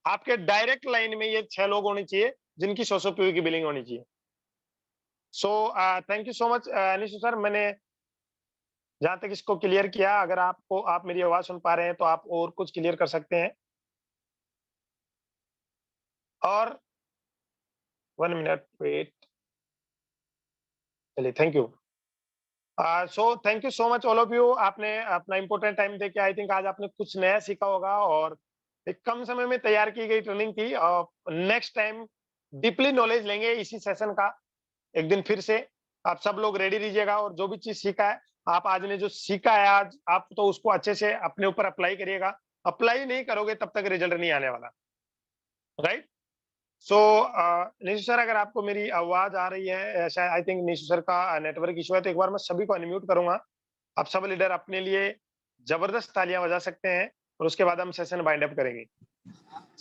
[SPEAKER 1] आपके डायरेक्ट लाइन में ये 6 लोग होने चाहिए जिनकी 100 पीवी की बिलिंग होनी चाहिए। सो thank you so much Nishu sir, मैंने जहाँ तक इसको क्लियर किया, अगर आप मेरी आवाज़ सुन पा रहे हैं, तो आप और कुछ क्लियर कर सकते हैं। और 1 मिनट वेट। चलिए, thank you. So thank you so much all of you. आपने अपना इम्पोर्टेंट टाइम देके आई थिंक आज आपने कुछ नया सीखा होगा और एक कम समय में तैयार की गई ट्रेनिंग थी। नेक्स्ट टाइम डीपली नॉलेज लेंगे इसी सेशन का, एक दिन फिर से। आप सब लोग रेडी रहिएगा और जो भी चीज़ सीखा है, आप आज ने जो सीखा है आज, आप तो उसको अच्छे से अपने ऊपर अप्लाई करिएगा। अप्लाई नहीं करोगे तब तक रिजल्ट नहीं आने वाला, राइट? सो निशु सर, अगर आपको मेरी आवाज़ आ रही है, शायद आई थिंक निशु सर का नेटवर्क इश्यू है, तो एक बार मैं सभी को अनम्यूट करूँगा। आप सब लीडर अपने लिए जबरदस्त तालियाँ बजा सकते हैं और उसके बाद हम सेशन वाइंड अप करेंगे।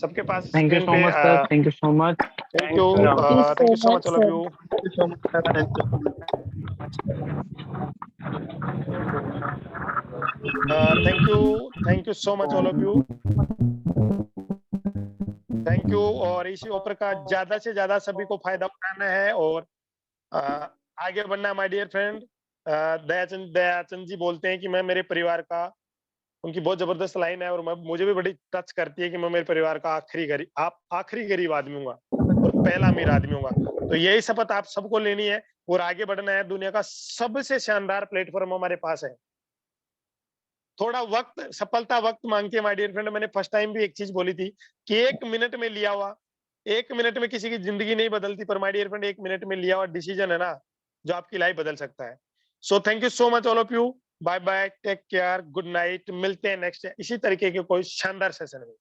[SPEAKER 1] सबके पास
[SPEAKER 3] थैंक यू
[SPEAKER 1] स्क्रीन
[SPEAKER 3] सो
[SPEAKER 1] पे
[SPEAKER 3] much sir, thank you so much.
[SPEAKER 1] Thank you so much all of you. Thank you so much all of you. Thank you. और इसी ऑफर का ज़्यादा से ज़्यादा सभी को फ़ायदा उठाना है और अ, आगे बढ़ना है माय डियर फ्रेंड। दयाचंद जी बोलते हैं कि मैं मेरे परिवार का, उनकी बहुत ज़बरदस्त लाइन है और मुझे भी बड़ी टच करती है कि मैं मेरे परिवार का आखिरी गरीब आदमी हूँगा और पहला अमीर आदमी हूँगा। तो यही शपथ आप सबको लेनी है और आगे बढ़ना है। दुनिया का सबसे शानदार प्लेटफ़ॉर्म हमारे पास है। थोड़ा वक़्त, सफलता वक़्त माँगती है माय डियर फ्रेंड। मैंने फर्स्ट टाइम भी एक चीज़ बोली थी कि 1 मिनट में लिया हुआ, 1 मिनट में किसी की ज़िंदगी नहीं बदलती, पर माय डियर फ्रेंड 1 मिनट में लिया हुआ डिसीज़न है ना, जो आपकी लाइफ़ बदल सकता है। So thank you so much all of you. Bye bye, take care, good night. मिलते हैं नेक्स्ट इसी तरीके के कोई शानदार सेशन में।